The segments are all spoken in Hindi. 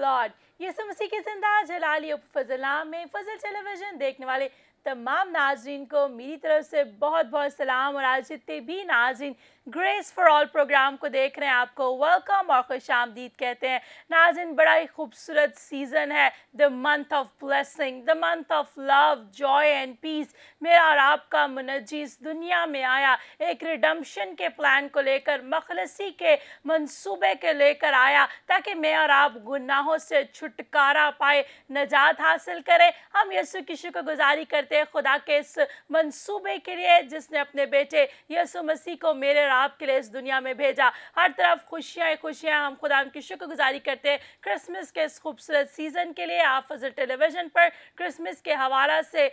लॉर्ड। यीशु मसीह की जिंदा जलाली फजल नाम में फजल टेलीविजन देखने वाले तमाम नाजरीन को मेरी तरफ से बहुत बहुत सलाम। और आज जितने भी नाजरीन ग्रेस फॉर ऑल प्रोग्राम को देख रहे हैं आपको वेलकम और खुशामदीद कहते हैं। नाज़रीन, बड़ा ही खूबसूरत सीज़न है, the month of blessing, the month of love, joy and peace. मेरा और आपका मुनज्जी इस दुनिया में आया एक रिडम्पशन के प्लान को लेकर, मखलसी के मंसूबे के लेकर आया ताकि मैं और आप गुनाहों से छुटकारा पाए, नजात हासिल करें। हम यीशु की शुक्रगुजारी करते हैं खुदा के इस मंसूबे के लिए जिसने अपने बेटे यीशु मसीह को मेरे आपके लिए इस दुनिया में भेजा। हर तरफ खुशियां खुशियां, हम खुदा की शुक्रगुजारी करते हैं क्रिसमस के इस खूबसूरत सीजन के लिए। आप फजल टेलीविजन पर क्रिसमस के हवाला से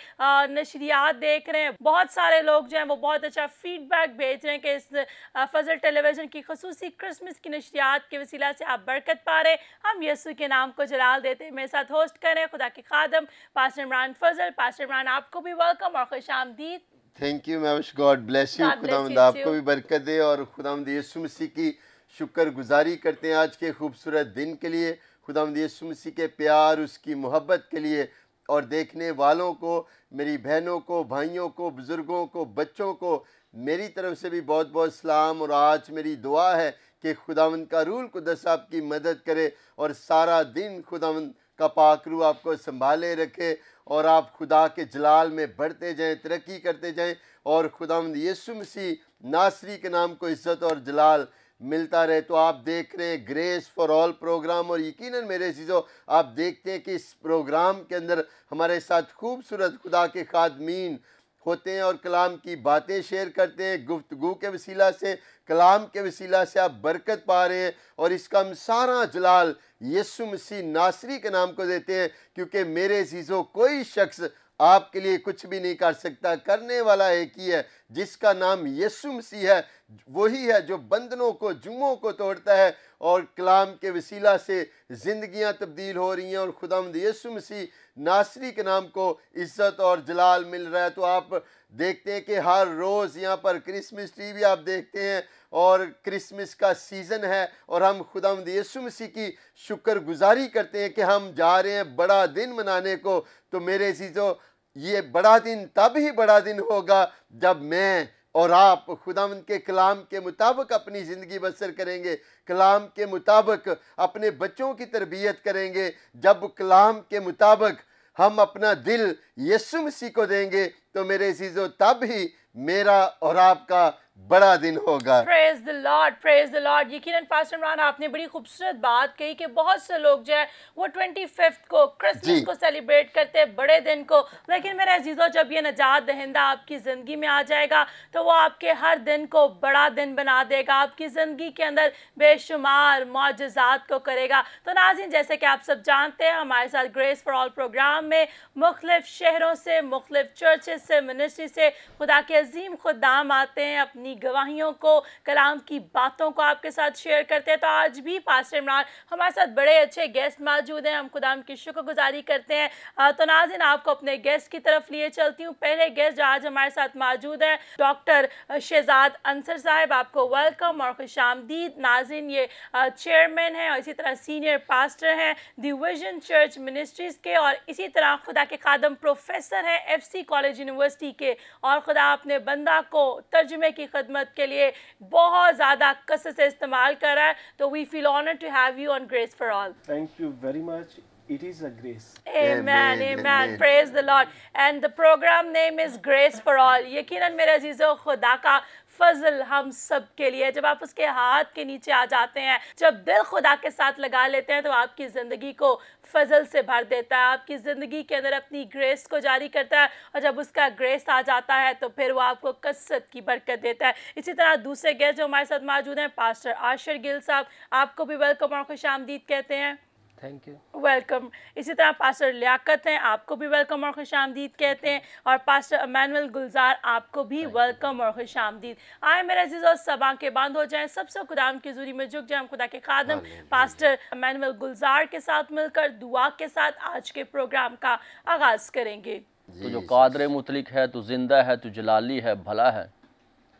नशरियात देख रहे हैं। बहुत सारे लोग जो हैं वो बहुत अच्छा फीडबैक भेज रहे हैं कि इस फजल टेलीविजन की खसूसी क्रिसमस की नशरियात के वसीला से आप बरकत पा रहे हैं। हम यीशु के नाम को जलाल देते हैं। मेरे साथ होस्ट करें खुदा के खादम पास्टर इमरान फजल। पास्टर इमरान, आपको भी वेलकम और खुशामदीद। Thank you Mahwish, God bless you. खुदावंद आपको भी बरकत दे और खुदावंद यीशु मसीह की शुक्रगुजारी करते हैं आज के खूबसूरत दिन के लिए, खुदावंद यीशु मसीह के प्यार, उसकी मोहब्बत के लिए। और देखने वालों को, मेरी बहनों को, भाइयों को, बुज़ुर्गों को, बच्चों को मेरी तरफ से भी बहुत बहुत सलाम। और आज मेरी दुआ है कि खुदावंद का रूह कुद्दस आपकी मदद करे और सारा दिन खुदावंद का पाक रूह आपको संभाले रखे और आप खुदा के जलाल में बढ़ते जाएं, तरक्की करते जाएं और खुदावंद यीशु मसीह नासरी के नाम को इज़्ज़त और जलाल मिलता रहे। तो आप देख रहे हैं ग्रेस फॉर ऑल प्रोग्राम और यकीनन मेरे चीज़ों आप देखते हैं कि इस प्रोग्राम के अंदर हमारे साथ खूबसूरत खुदा के खादमीन होते हैं और कलाम की बातें शेयर करते हैं। गुफ्तगू के वसीला से, कलाम के वसीला से आप बरकत पा रहे हैं और इसका हम सारा जलाल यीशु मसीह नासरी के नाम को देते हैं, क्योंकि मेरे अज़ीज़ों कोई शख्स आपके लिए कुछ भी नहीं कर सकता। करने वाला एक ही है जिसका नाम यीशु मसीह है। वही है जो बंधनों को, जुमों को तोड़ता है और कलाम के वसीला से ज़िंदगियां तब्दील हो रही हैं और खुदावंद यीशु मसीह नासरी के नाम को इज़्ज़त और जलाल मिल रहा है। तो आप देखते हैं कि हर रोज़ यहाँ पर क्रिसमस ट्री भी आप देखते हैं और क्रिसमस का सीज़न है और हम खुदावंद यीशु मसीह की शुक्रगुजारी करते हैं कि हम जा रहे हैं बड़ा दिन मनाने को। तो मेरे अज़ीज़ों, ये बड़ा दिन तब ही बड़ा दिन होगा जब मैं और आप खुदावंद के कलाम के मुताबिक अपनी ज़िंदगी बसर करेंगे, कलाम के मुताबिक अपने बच्चों की तरबियत करेंगे। जब कलाम के मुताबिक हम अपना दिल यीशु मसीह को देंगे तो मेरे अज़ीज़ों तब ही मेरा और आपका बड़ा दिन होगा। Praise the Lord, praise the Lord. यकीनन पास्टर इमरान आपने बड़ी खूबसूरत बात कही कि बहुत से लोग जो है वो 25 को क्रिसमस को सेलिब्रेट करते हैं, बड़े दिन को। लेकिन मेरे अजीज़ों, जब ये नजात दहिंदा आपकी ज़िंदगी में आ जाएगा तो वो आपके हर दिन को बड़ा दिन बना देगा, आपकी ज़िंदगी के अंदर बेशुमार मौजज़ात को करेगा। तो नाज़रीन, जैसे कि आप सब जानते हैं, हमारे साथ ग्रेस फॉर ऑल प्रोग्राम में मुख्तलिफ शहरों से, मुख्तलिफ चर्चेस से, मिनिस्ट्री से खुदा के अजीम खुदाम आते हैं, अपनी गवाहियों को, कलाम की बातों को आपके साथ शेयर करते हैं। तो आज भी पास्टर इमरान हमारे साथ बड़े अच्छे गेस्ट मौजूद हैं, हम खुदा की शुक्रगुजारी करते हैं। तो नाज़रीन, आपको अपने गेस्ट की तरफ लिए चलती हूँ। पहले गेस्ट जो आज हमारे साथ मौजूद हैं डॉक्टर शहजाद अंसर साहब, आपको वेलकम और खुशामदीद। नाज़रीन, ये चेयरमैन हैं और इसी तरह सीनियर पास्टर हैं द विजन चर्च मिनिस्ट्रीज़ के, और इसी तरह खुदा के खादम प्रोफेसर हैं FC कॉलेज यूनिवर्सिटी के। और खुदा अपने बंदा को तर्जुमे की खदमत के लिए बहुत ज़्यादा कसरत से इस्तेमाल कर रहा है। तो we feel honoured to have you on Grace for All. Thank you very much. It is a grace. Amen, amen. Praise the Lord. And the program name is Grace for All. यकीनन मेरे अजीज़ों, खुदा का फजल हम सब के लिए, जब आप उसके हाथ के नीचे आ जाते हैं, जब दिल खुदा के साथ लगा लेते हैं तो आपकी ज़िंदगी को फजल से भर देता है, आपकी ज़िंदगी के अंदर अपनी ग्रेस को जारी करता है। और जब उसका ग्रेस आ जाता है तो फिर वो आपको कसरत की बरकत देता है। इसी तरह दूसरे गेस्ट जो हमारे साथ मौजूद हैं पास्टर आशर गिल साहब, आपको भी वेलकम और खुशामदीद कहते हैं। Thank you, welcome. इसी तरह पास्टर लियाकत हैं, आपको भी वेलकम और खुशामदीद कहते हैं। और पास्टर इमानुएल गुलजार, आपको भी वेलकम और खुशामदीद। आए मेरे अजीज़ और सब आंखें बंद हो जाएं, सबसे खुदाम की हुजूरी में झुक जाएं। हम खुदा के खादम पास्टर इमानुएल गुलजार के साथ मिलकर दुआ के साथ आज के प्रोग्राम का आगाज़ करेंगे। तो जो कादर मुतलिक है, तू जिंदा है, तू जलाली है, भला है,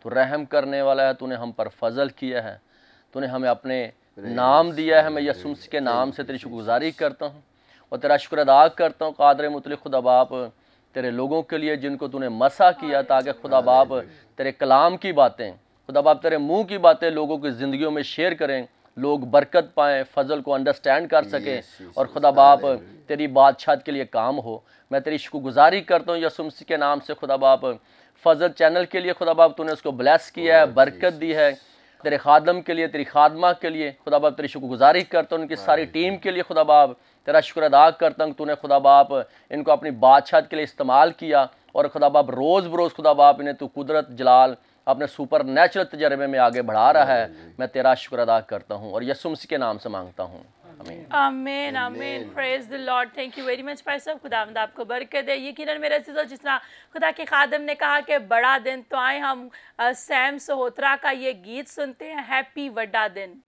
तू रहम करने वाला है, तूने हम पर फजल किया है, तूने हमें अपने नाम दिया है। मैं यीशु मसीह के नाम से तेरी शुक्रगुजारी करता हूँ और तेरा शुक्र अदा करता हूँ कादर मुतलिक खुदा बाप तेरे लोगों के लिए जिनको तूने मसा किया, ताकि खुदा बाप तेरे कलाम की बातें, खुदा बाप तेरे मुंह की बातें लोगों की ज़िंदगियों में शेयर करें, लोग बरकत पाएँ, फजल को अंडरस्टैंड कर सकें और खुदा बाप तेरी बादशाहत के लिए काम हो। मैं तेरी शुक्रगुजारी करता हूँ यीशु मसीह के नाम से खुदा बाप फजल चैनल के लिए खुदा बाप तूने उसको ब्लेस किया है, बरकत दी है, तेरे खादम के लिए, तेरी खादमा के लिए खुदा बाप तेरी शुक्रगुजारी करता हूँ, उनकी सारी टीम के लिए खुदा बाप तेरा शुक्र अदा करता हूँ। तूने खुदा बाप इनको अपनी बादशाहत के लिए इस्तेमाल किया और खुदा बाप रोज़ बरोज़ खुदा बाप इन्हें तू कुदरत जलाल अपने सुपर नेचुरल तजर्बे में आगे बढ़ा रहा है। मैं तेरा शुक्र अदा करता हूँ और यीशु मसीह के नाम से मांगता हूँ, आमीन आमीन आमीन। Praise the Lord. Thank you very much भाई साहब, खुदावंद आपको बरकत दे। यकीनन मेरे अज़ीज़ों, जिस तरह खुदा के खादम ने कहा कि बड़ा दिन, तो आए हम सैम सहोत्रा का ये गीत सुनते हैं, हैप्पी वड्डा दिन।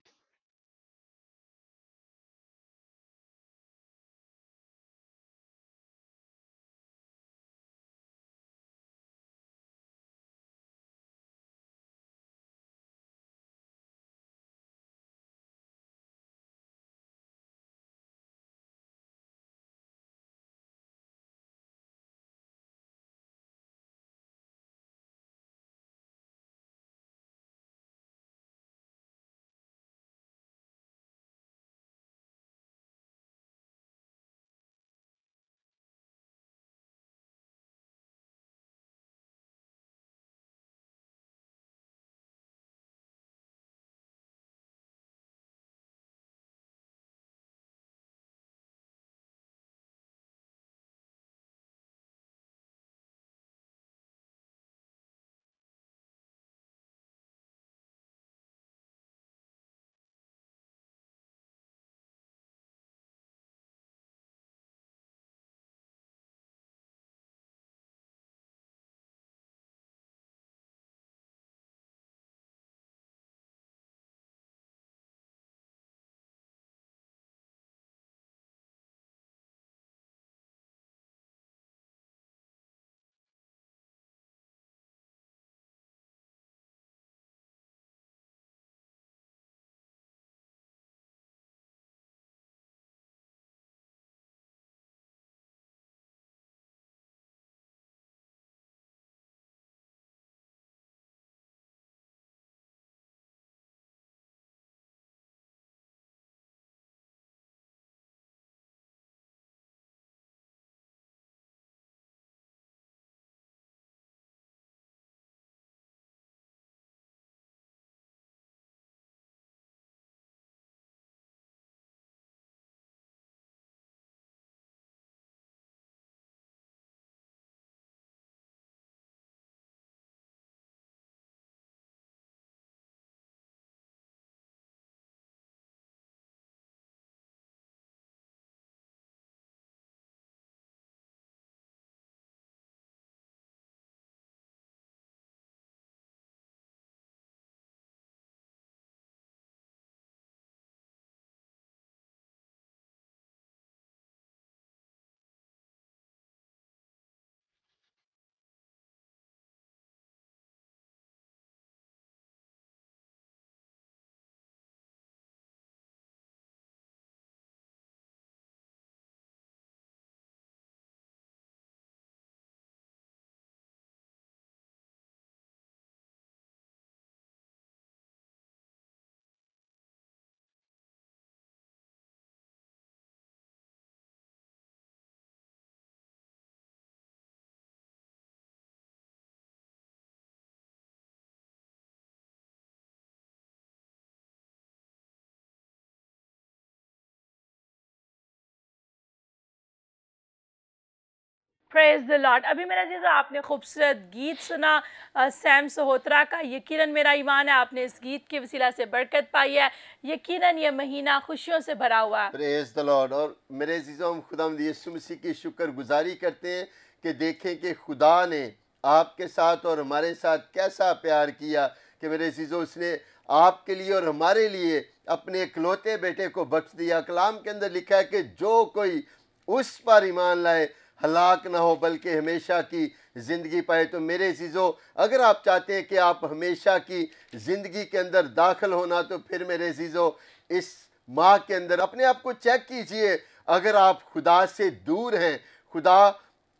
Praise the Lord. अभी मेरा अज़ीज़ों, आपने खूबसूरत गीत सुना सैम सहोत्रा का। यकीनन मेरा ईमान है आपने इस गीत के वसीला से बरकत पाई है। यकीनन ये महीना खुशियों से भरा हुआ है। Praise the Lord. और मेरे अज़ीज़ों, हम खुदावंद यीशु मसीह की शुक्रगुजारी करते हैं कि देखें कि खुदा ने आपके साथ और हमारे साथ कैसा प्यार किया कि मेरे अज़ीज़ों, उसने आपके लिए और हमारे लिए अपने इकलौते बेटे को बख्श दिया। कलाम के अंदर लिखा है कि जो कोई उस पर ईमान लाए हलाक ना हो बल्कि हमेशा की ज़िंदगी पाए। तो मेरे अज़ीज़ों, अगर आप चाहते हैं कि आप हमेशा की ज़िंदगी के अंदर दाखिल होना, तो फिर मेरे अज़ीज़ों इस माह के अंदर अपने आप को चेक कीजिए। अगर आप खुदा से दूर हैं, खुदा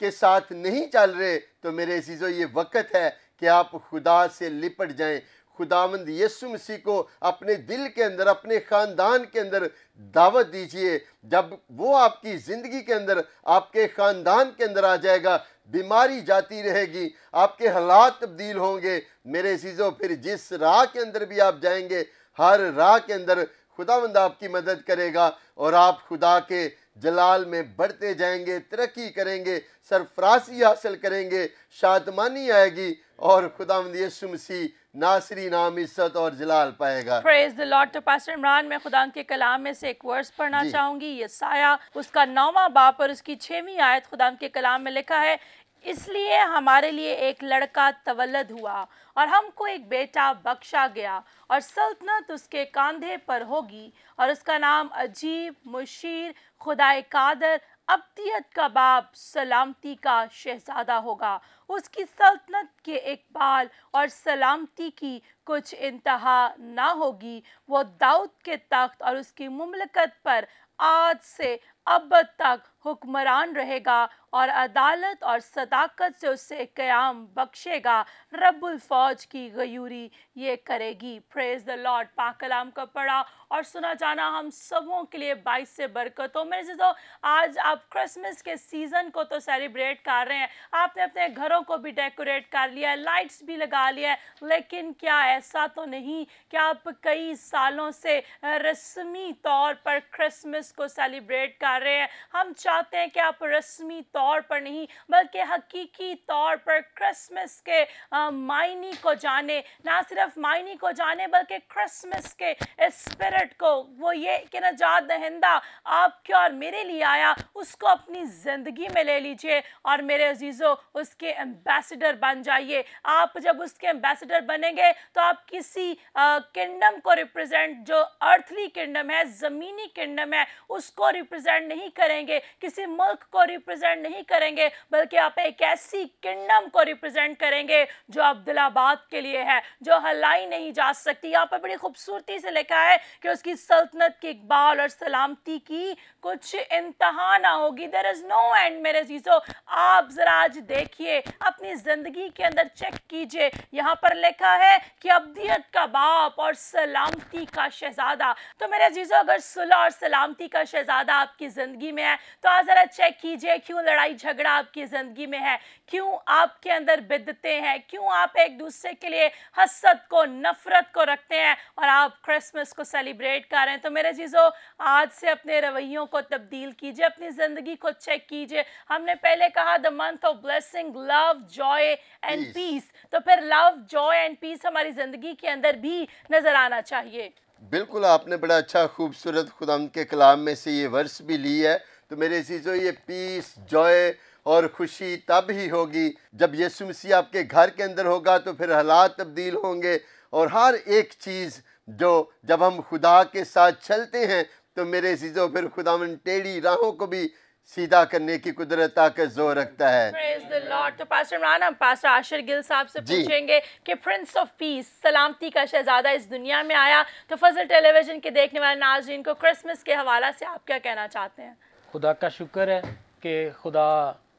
के साथ नहीं चल रहे, तो मेरे अजीजों ये वक्त है कि आप खुदा से लिपट जाएं। खुदावंद यीशु मसीह को अपने दिल के अंदर, अपने ख़ानदान के अंदर दावत दीजिए। जब वो आपकी ज़िंदगी के अंदर, आपके ख़ानदान के अंदर आ जाएगा, बीमारी जाती रहेगी, आपके हालात तब्दील होंगे। मेरे अजीजों, फिर जिस राह के अंदर भी आप जाएंगे, हर राह के अंदर खुदावंद आपकी मदद करेगा और आप खुदा के जलाल में बढ़ते जाएंगे, तरक्की करेंगे, सरफराजी हासिल करेंगे, शादमानी आएगी और खुदावंद यीशु मसीह नासरी नाम, इज्जत और जलाल पाएगा। Praise the Lord. तो पास्टर इमरान, मैं खुदा के कलाम में से एक वर्स पढ़ना चाहूंगी। यसाया उसका 9वां बाब और उसकी 6वीं आयत खुदा के कलाम में लिखा है, इसलिए हमारे लिए एक लड़का तवल्लद हुआ और हमको एक बेटा बख्शा गया और सल्तनत उसके कांधे पर होगी और उसका नाम अजीब, मुशीर, खुदाए कादर, अब्दियत का बाप, सलामती का शहजादा होगा। उसकी सल्तनत के इकबाल और सलामती की कुछ इंतहा ना होगी। वो दाऊद के तख्त और उसकी मुमलकत पर आज से अब तक हुक्मरान रहेगा और अदालत और सदाकत से उसे क़याम बख्शेगा। रब्बुल फौज की गयूरी ये करेगी। Praise the Lord. पाक कलाम का पढ़ा और सुना जाना हम सबों के लिए बाइस से बरकत हो। मेरे दोस्तों, आज आप क्रिसमस के सीज़न को तो सेलिब्रेट कर रहे हैं, आपने अपने घरों को भी डेकोरेट कर लिया है, लाइट्स भी लगा लिया है, लेकिन क्या ऐसा तो नहीं कि आप कई सालों से रस्मी तौर पर क्रिसमस को सेलिब्रेट कर रहे हैं। हम चाहते हैं कि आप रस्मी तौर पर नहीं बल्कि हकीकी तौर पर क्रिसमस के मायने को जाने, ना सिर्फ मायने को जाने बल्कि क्रिसमस के स्पिरिट को, वो ये कि नजात दहिंदा आपके और मेरे लिए आया, उसको अपनी ज़िंदगी में ले लीजिए और मेरे अजीज़ों उसके एम्बेसडर बन जाइए। आप जब उसके एम्बेसडर बनेंगे तो आप किसी किंगडम को रिप्रेजेंट, जो अर्थली किंगडम है, ज़मीनी किंगडम है, उसको रिप्रेजेंट नहीं करेंगे, किसी मुल्क को रिप्रेजेंट नहीं करेंगे, बल्कि आप एक ऐसी किंगडम को रिप्रेजेंट करेंगे जो अब्दुल्लाबाद के लिए है, जो हलाई नहीं जा सकती। यहाँ पर बड़ी खूबसूरती से लिखा है कि उसकी सल्तनत के इकबाल और सलामती की कुछ इंतहा ना होगी। There is no end. मेरे अजीजों, आप जरा आज देखिए, अपनी जिंदगी के अंदर चेक कीजिए, यहाँ पर लिखा है कि अब्दियत का बाप और सलामती का शहजादा। तो मेरे अजीजों, अगर सुलह और सलामती का शहजादा आपकी जिंदगी में है तो आज जरा चेक कीजिए, क्यों लड़ाई झगड़ा आपकी जिंदगी में है, क्यों आपके अंदर बिदते हैं, क्यों आप एक दूसरे के लिए हसद को, नफरत को रखते हैं और आप क्रिसमस को सेलिब्रेट कर रहे हैं। तो मेरे चीज़ों, आज से अपने रवैयों को तब्दील कीजिए, अपनी ज़िंदगी को चेक कीजिए। हमने पहले कहा the month of blessing, love, joy and peace, तो फिर लव, जॉय एंड पीस हमारी ज़िंदगी के अंदर भी नज़र आना चाहिए। बिल्कुल, आपने बड़ा अच्छा खूबसूरत खुदाम के कलाम में से ये वर्स भी ली है। तो मेरे चीज़ों, ये पीस, जॉय और खुशी तब ही होगी जब यीशु मसीह आपके घर के अंदर होगा, तो फिर हालात तब्दील होंगे और हर एक चीज़ जो जब हम खुदा के साथ चलते हैं तो मेरे चीज़ों फिर खुदावन टेढ़ी राहों को भी सीधा करने की कुदरत ताकत जोर रखता है। Praise the Lord। तो पास्टर इमरान, हम पास्टर आशिर गिल साहब से पूछेंगे कि प्रिंस ऑफ पीस, सलामती का शहजादा इस दुनिया में आया, तो फजल टेलीविजन के देखने वाले नाज़रीन को क्रिसमस के हवाला से आप क्या कहना चाहते हैं? खुदा का शुक्र है कि खुदा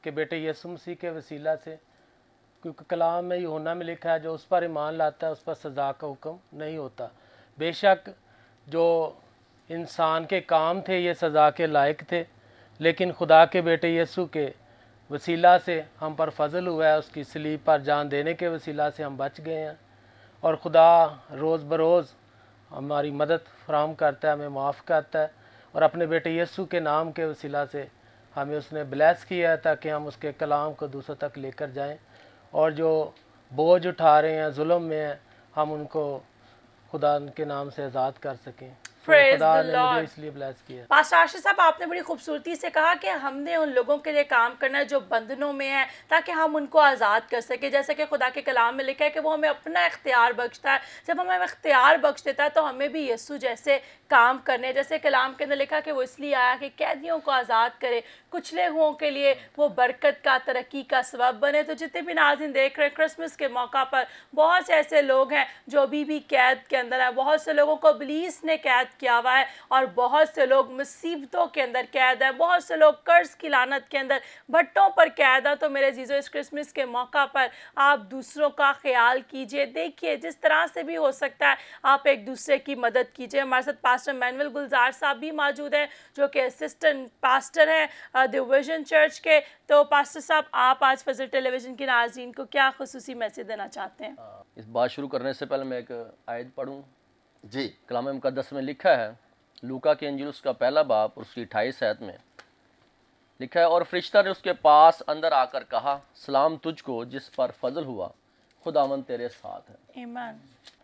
के बेटे यीशु मसीह के वसीला से, क्योंकि कलाम में यूहन्ना में लिखा है, जो उस पर ईमान लाता है उस पर सज़ा का हुक्म नहीं होता। बेशक जो इंसान के काम थे ये सज़ा के लायक थे, लेकिन खुदा के बेटे यीशु के वसीला से हम पर फजल हुआ है, उसकी सलीब पर जान देने के वसीला से हम बच गए हैं। और खुदा रोज़ बरोज़ हमारी मदद फराहम करता है, हमें माफ़ करता है, और अपने बेटे यीशु के नाम के वसीला से हमें उसने ब्लेस किया है ताकि हम उसके कलाम को दूसरों तक लेकर जाएं, और जो बोझ उठा रहे हैं, जुल्म में हैं, हम उनको खुदा के नाम से आज़ाद कर सकें। खुदा ने मुझे इसलिए ब्लेस किया। पास्टर आशिर साहब, आपने बड़ी खूबसूरती से कहा कि हमने उन लोगों के लिए काम करना है जो बंधनों में हैं, ताकि हम उनको आज़ाद कर सके। जैसे कि खुदा के कलाम में लिखा है कि वो हमें अपना इख्तियार बख्शता है। जब हमें इख्तियार बख्श देता है तो हमें भी यीशु जैसे काम करने, जैसे कलाम के अंदर लिखा कि वो इसलिए आया कि कैदियों को आज़ाद करे, कुचले हुओं के लिए वो बरकत का, तरक्की का सबब बने। तो जितने भी नाज़रीन देख रहे हैं, क्रिसमस के मौका पर बहुत से ऐसे लोग हैं जो अभी भी कैद के अंदर हैं, बहुत से लोगों को इब्लीस ने कैद किया हुआ है और बहुत से लोग मुसीबतों के अंदर कैद हैं, बहुत से लोग कर्ज की लानत के अंदर भट्टों पर कैद हैं। तो मेरे जीजो इस क्रिसमस के मौका पर आप दूसरों का ख्याल कीजिए, देखिए जिस तरह से भी हो सकता है आप एक दूसरे की मदद कीजिए। हमारे साथ पास्टर मैनुअल गुलजार साहब भी मौजूद हैं जो कि असिस्टेंट पास्टर हैं द विजन चर्च के। तो पास्टर साहब, आप आज फजल टेलीविज़न के नाज़रीन को क्या खुसूसी मैसेज देना चाहते हैं? इस बात शुरू करने से पहले मैं एक आयत पढ़ूं जी। कलाम मुकद्दस में लिखा है, लूका की इंजील उसका पहला बाब उसकी 28 आयत में लिखा है, और फरिश्ता ने उसके पास अंदर आकर कहा, सलाम तुझको जिस पर फजल हुआ, खुदावंद तेरे साथ है। आमीन।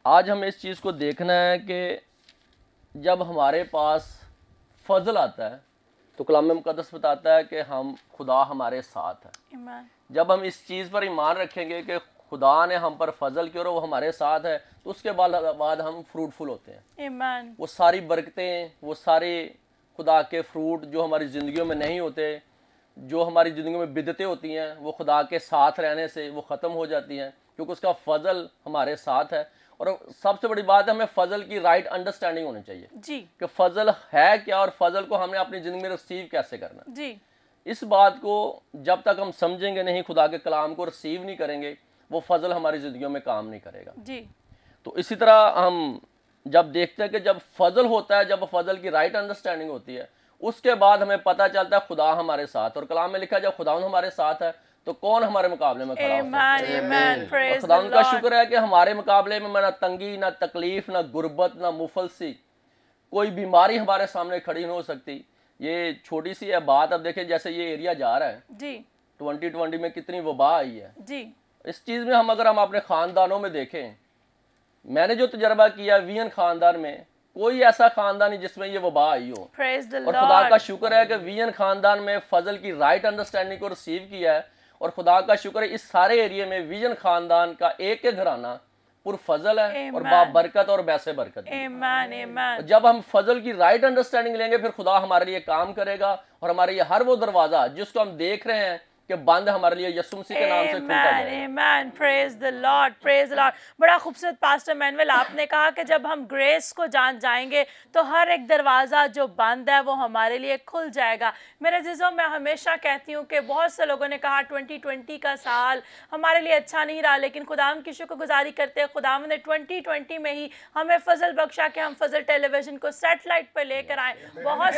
आज हमें इस चीज़ को देखना है कि जब हमारे पास फजल आता है तो कलाम मुकद्दस बताता है कि हम खुदा हमारे साथ है। आमीन। जब हम इस चीज़ पर ईमान रखेंगे कि खुदा ने हम पर फजल किया और वो हमारे साथ है, तो उसके बाद हम फ्रूटफुल होते हैं। आमीन। वो सारी बरकतें, वो सारे खुदा के फ्रूट जो हमारी ज़िंदगियों में नहीं होते, जो हमारी ज़िंदगी में बिदतें होती हैं, वो खुदा के साथ रहने से वो ख़त्म हो जाती हैं, क्योंकि उसका फजल हमारे साथ है। और सबसे बड़ी बात है, हमें फजल की राइट अंडरस्टैंडिंग होनी चाहिए जी कि फजल है क्या और फजल को हमने अपनी ज़िंदगी में रिसीव कैसे करना। जी इस बात को जब तक हम समझेंगे नहीं, खुदा के कलाम को रिसीव नहीं करेंगे, वो फजल हमारी ज़िंदगियों में काम नहीं करेगा। जी। तो इसी तरह हम जब देखते हैं कि जब फजल होता है, जब फजल की राइट अंडरस्टैंडिंग होती है, उसके बाद हमें पता चलता है खुदा हमारे साथ। और कलाम में लिखा है, जब खुदा हमारे साथ है तो कौन हमारे मुकाबले में खड़ा हो सकता है। और खुदा का शुक्र है कि हमारे मुकाबले में ना तंगी, ना तकलीफ, ना गुर्बत, ना मुफलसी, कोई बीमारी हमारे सामने खड़ी नहीं हो सकती। ये छोटी सी है बात। अब देखें जैसे ये एरिया जा रहा है जी 2020 में कितनी वबा आई है जी। इस चीज़ में अगर हम अपने ख़ानदानों में देखें, मैंने जो तजर्बा किया वीएन ख़ानदान में, कोई ऐसा ख़ानदान नहीं जिसमें ये वबा आई हो। और खुदा का शुक्र है कि वीएन ख़ानदान में फजल की राइट अंडरस्टैंडिंग को रिसीव किया है। और खुदा का शुक्र है इस सारे एरिया में विजन ख़ानदान का एक एक घराना पुर फजल है और बाबरकत और बैसे बरकत। जब हम फजल की राइट अंडरस्टैंडिंग लेंगे, फिर खुदा हमारे लिए काम करेगा और हमारे लिए हर वो दरवाजा जिसको हम देख रहे हैं कि बंद हमारे लिए यीशु मसीह के नाम से खुलता है। आमीन। Praise the Lord, praise the Lord. बड़ा खूबसूरत पास्टर मैनुअल आपने कहा कि जब हम ग्रेस को जान जाएंगे तो हर एक दरवाज़ा जो बंद है वो हमारे लिए खुल जाएगा। मेरे जीजों, मैं हमेशा कहती हूँ कि बहुत से लोगों ने कहा 2020 का साल हमारे लिए अच्छा नहीं रहा, लेकिन खुदावंद की शुक्रगुजारी करते हैं, खुदावंद ने 2020 में ही हमें फजल बख्शा कि हम फजल टेलीविज़न को सैटेलाइट पर लेकर आए। बहुत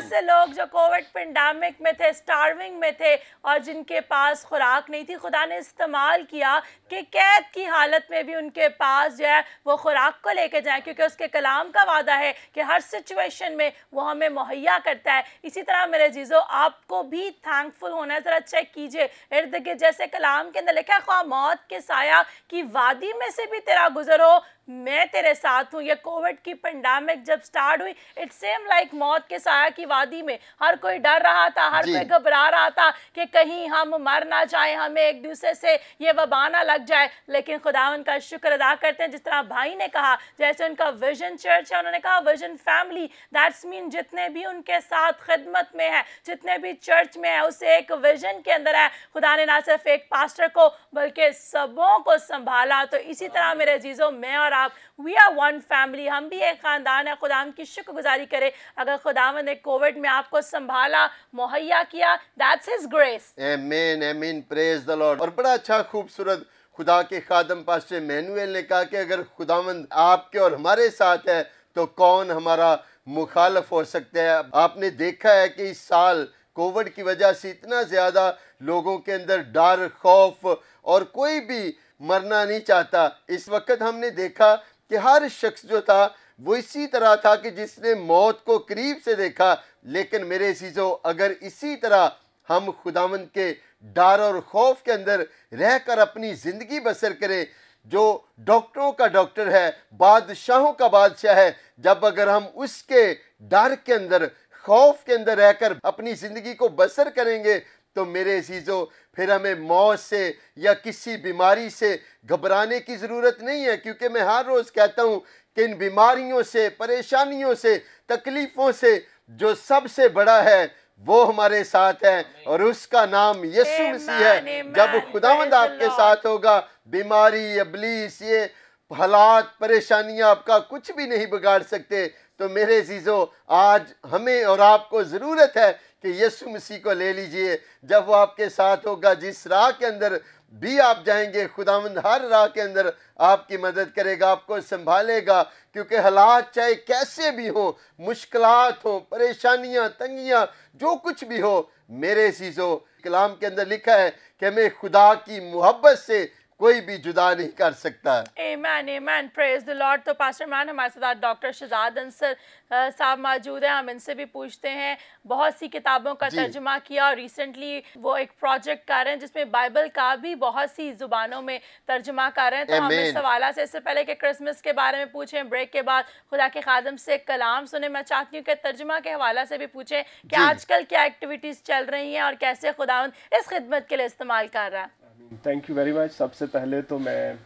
से लोग जो कोविड पेंडेमिक में थे, स्टार्विंग में थे और जिनके पास खुराक नहीं थी, खुदा ने इस्तेमाल किया कि कैद की हालत में भी उनके पास जो है वो खुराक को लेके जाए, क्योंकि उसके कलाम का वादा है कि हर सिचुएशन में वो हमें मुहैया करता है। इसी तरह मेरे जीजो, आपको भी थैंकफुल होना है। ज़रा चेक कीजिए इर्द गिर्द, जैसे कलाम के अंदर लिखा है, ख्वाह मौत के साया की वादी में से भी तेरा गुजर हो, मैं तेरे साथ हूँ। ये कोविड की पेंडेमिक जब स्टार्ट हुई, इट सेम लाइक मौत के साया की वादी में हर कोई डर रहा था, हर कोई घबरा रहा था कि कहीं हम मर ना जाए, हमें एक दूसरे से ये वबा ना लग जाए। लेकिन खुदावंद का शुक्र अदा करते हैं, जिस तरह भाई ने कहा, जैसे उनका विजन चर्च है, उन्होंने कहा विजन फैमिली, दैट्स मीन जितने भी उनके साथ खिदमत में है, जितने भी चर्च में है, उसे एक विजन के अंदर है। खुदा ने ना सिर्फ एक पास्टर को बल्कि सबों को संभाला। तो इसी तरह मेरे जीजों, मैं और आप, वी आर वन फैमिली, हम भी एक खानदान है। खुदावंद की शुक्रगुजारी करें, अगर खुदावंद ने कोविड में आपको संभाला, मुहैया किया, दैट्स हिज ग्रेस। आमीन आमीन, प्रेज द लॉर्ड। और बड़ा अच्छा खूबसूरत खुदा के खादम पास्टर मैनुअल ने कहा कि अगर खुदावंद आपके और हमारे साथ है तो कौन हमारा मुखालफ हो सकता है। आपने देखा है कि इस साल कोविड की वजह से इतना ज़्यादा लोगों के अंदर डर, खौफ, और कोई भी मरना नहीं चाहता। इस वक्त हमने देखा कि हर शख्स जो था वो इसी तरह था कि जिसने मौत को करीब से देखा। लेकिन मेरे अज़ीज़ों, अगर इसी तरह हम खुदावंद के डर और खौफ के अंदर रहकर अपनी ज़िंदगी बसर करें, जो डॉक्टरों का डॉक्टर है, बादशाहों का बादशाह है, जब अगर हम उसके डर के अंदर, खौफ के अंदर रहकर अपनी ज़िंदगी को बसर करेंगे, तो मेरे अज़ीज़ों फिर हमें मौत से या किसी बीमारी से घबराने की ज़रूरत नहीं है। क्योंकि मैं हर रोज़ कहता हूँ कि इन बीमारियों से, परेशानियों से, तकलीफ़ों से जो सबसे बड़ा है वो हमारे साथ है और उसका नाम यीशु मसीह है। जब खुदावंद आपके साथ होगा, बीमारी, इब्लीस, ये हालात परेशानियां आपका कुछ भी नहीं बिगाड़ सकते। तो मेरे अजीजों, आज हमें और आपको ज़रूरत है कि यीशु मसीह को ले लीजिए। जब वो आपके साथ होगा, जिस राह के अंदर भी आप जाएंगे, खुदावंद हर राह के अंदर आपकी मदद करेगा, आपको संभालेगा। क्योंकि हालात चाहे कैसे भी हो, मुश्किलात हो, परेशानियां, तंगियां, जो कुछ भी हो, मेरे अजीजों, कलाम के अंदर लिखा है कि हमें खुदा की मोहब्बत से कोई भी जुदा नहीं कर सकता। आमेन, आमेन, प्रेज द लॉर्ड। तो पास्टर मान, हमारे साथ डॉक्टर शहजाद अंसर साहब मौजूद हैं। हम इनसे भी पूछते हैं, बहुत सी किताबों का तर्जुमा किया और रिसेंटली वो एक प्रोजेक्ट कर रहे हैं जिसमें बाइबल का भी बहुत सी जुबानों में तर्जुमा कर रहे हैं। तो हम इस सवाल से इससे पहले कि क्रिसमस के बारे में पूछें, ब्रेक के बाद खुदा के खादम से कलाम सुने, मैं चाहती हूँ कि तर्जुमा के हवाला से भी पूछें कि आजकल क्या एक्टिविटीज़ चल रही हैं और कैसे खुदावंद इस खिदमत के लिए इस्तेमाल कर रहा है। Thank you very much. सबसे पहले तो मैं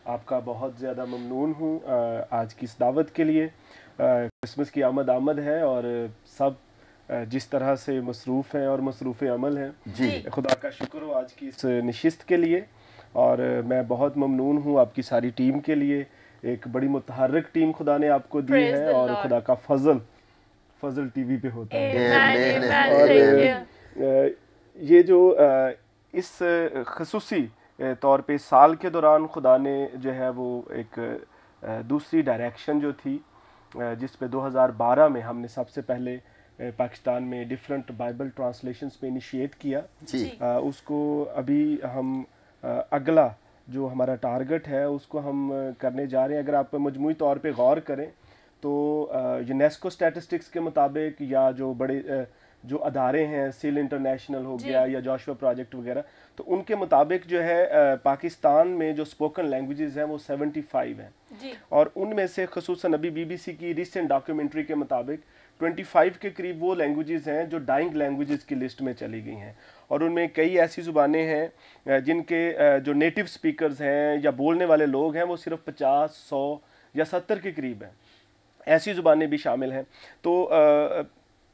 आपका बहुत ज़्यादा ममनून हूँ आज की इस दावत के लिए। क्रिसमस की आमद है और सब जिस तरह से मसरूफ़ हैं और मसरूफ़ अमल हैं जी, खुदा का शुक्र हो आज की इस नशिस्त के लिए। और मैं बहुत ममनून हूँ आपकी सारी टीम के लिए। एक बड़ी मुतहर्रिक टीम खुदा ने आपको दी है और खुदा का फजल टीवी पे होता है। और ये जो इस खसूसी तौर पे साल के दौरान खुदा ने जो है वो एक दूसरी डायरेक्शन जो थी, जिस पे 2012 में हमने सबसे पहले पाकिस्तान में डिफरेंट बाइबल ट्रांसलेशंस पे इनिशिएट किया जी। उसको अभी हम अगला जो हमारा टारगेट है उसको हम करने जा रहे हैं। अगर आप मजमूई तौर पे गौर करें तो यूनेस्को स्टैटिस्टिक्स के मुताबिक या जो बड़े जो अदारे हैं, सील इंटरनेशनल हो गया या जोशुआ प्रोजेक्ट वगैरह, तो उनके मुताबिक जो है पाकिस्तान में जो स्पोकन लैंग्वेजेस हैं वो 75 हैं जी। और उनमें से खसूसन अभी BBC की रिसेंट डॉक्यूमेंट्री के मुताबिक 25 के करीब वो लैंग्वेजेस हैं जो डाइंग लैंग्वेजेस की लिस्ट में चली गई हैं। और उनमें कई ऐसी ज़ुबानें हैं जिनके जो नेटिव स्पीकर्स हैं या बोलने वाले लोग हैं वो सिर्फ 50, 100 या 70 के करीब हैं। ऐसी ज़ुबानें भी शामिल हैं। तो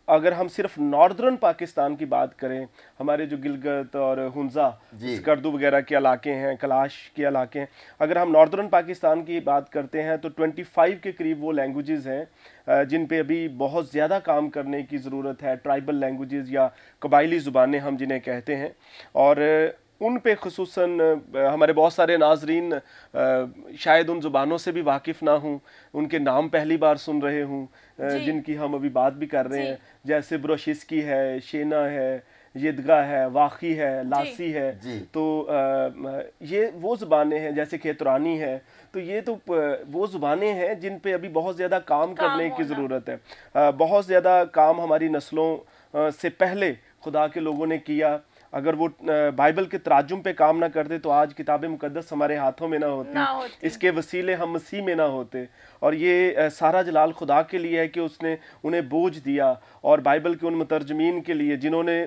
अगर हम सिर्फ नॉर्दर्न पाकिस्तान की बात करें, हमारे जो गिलगित और हुंजा, स्कर्दू वगैरह के इलाके हैं, कलाश के इलाके हैं, अगर हम नॉर्दर्न पाकिस्तान की बात करते हैं तो 25 के करीब वो लैंग्वेजेस हैं जिन पे अभी बहुत ज़्यादा काम करने की ज़रूरत है। ट्राइबल लैंग्वेजेस या कबायली ज़ुबानें हम जिन्हें कहते हैं, और उन पे खुसूसन हमारे बहुत सारे नाजरीन शायद उन ज़ुबानों से भी वाकिफ़ ना हूँ, उनके नाम पहली बार सुन रहे हूँ जिनकी हम अभी बात भी कर रहे हैं, जैसे ब्रोशिस्की है, शेना है, यदगा है, वाक़ी है, लासी है। तो ये वो ज़ुबानें हैं, जैसे खेतरानी है। तो ये तो वो ज़ुबानें हैं जिन पे अभी बहुत ज़्यादा काम करने की ज़रूरत है। बहुत ज़्यादा काम हमारी नस्लों से पहले खुदा के लोगों ने किया। अगर वो बाइबल के तराजुम पे काम ना करते तो आज किताब मुकद्दस हमारे हाथों में ना होती। इसके वसीले हम मसीह में ना होते। और ये सारा जलाल खुदा के लिए है कि उसने उन्हें बोझ दिया, और बाइबल के उन मुतरजमीन के लिए जिन्होंने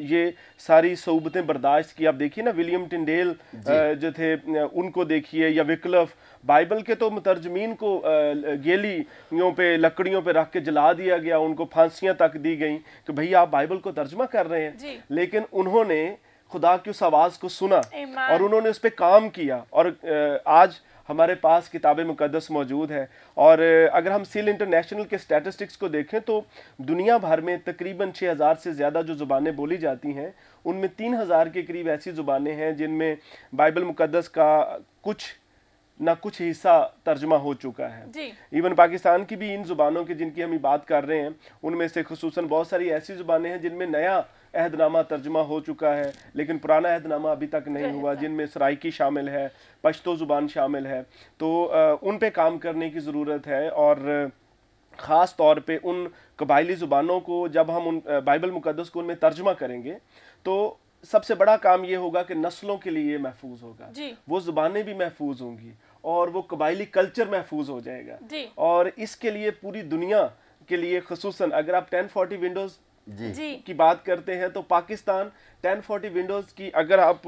ये सारी सऊबतें बर्दाश्त की। आप देखिए ना, विलियम टिंडेल जो थे उनको देखिए, या विक्लफ। बाइबल के तो मुतरजमीन को गेलियों पे, लकड़ियों पे रख के जला दिया गया, उनको फांसियां तक दी गई कि भैया आप बाइबल को तर्जमा कर रहे हैं। लेकिन उन्होंने खुदा की उस आवाज़ को सुना और उन्होंने उस पर काम किया, और आज हमारे पास किताब मुकद्दस मौजूद है। और अगर हम सील इंटरनेशनल के स्टैटिस्टिक्स को देखें तो दुनिया भर में तकरीबन 6000 से ज़्यादा जो ज़ुबानें बोली जाती हैं, उनमें 3000 के करीब ऐसी ज़ुबानें हैं जिनमें बाइबल मुकद्दस का कुछ ना कुछ हिस्सा तर्जमा हो चुका है। इवन पाकिस्तान की भी इन ज़ुबानों की जिनकी हम बात कर रहे हैं, उनमें से खुसूसन बहुत सारी ऐसी ज़ुबानें हैं जिनमें नया अहदनामा तर्जुमा हो चुका है, लेकिन पुराना अहदनामा अभी तक नहीं हुआ, जिनमें सराइकी शामिल है, पश्तो ज़ुबान शामिल है। तो उन पे काम करने की ज़रूरत है। और ख़ास तौर पे उन कबायली ज़ुबानों को जब हम उन बाइबल मुकद्दस को उनमें तर्जुमा करेंगे तो सबसे बड़ा काम ये होगा कि नस्लों के लिए महफूज होगा, वो ज़ुबानें भी महफूज होंगी और वो कबायली कल्चर महफूज हो जाएगा। और इसके लिए पूरी दुनिया के लिए, खुसूसन अगर आप 1040 विंडोज़ की बात करते हैं तो पाकिस्तान 1040 विंडोज़ की अगर आप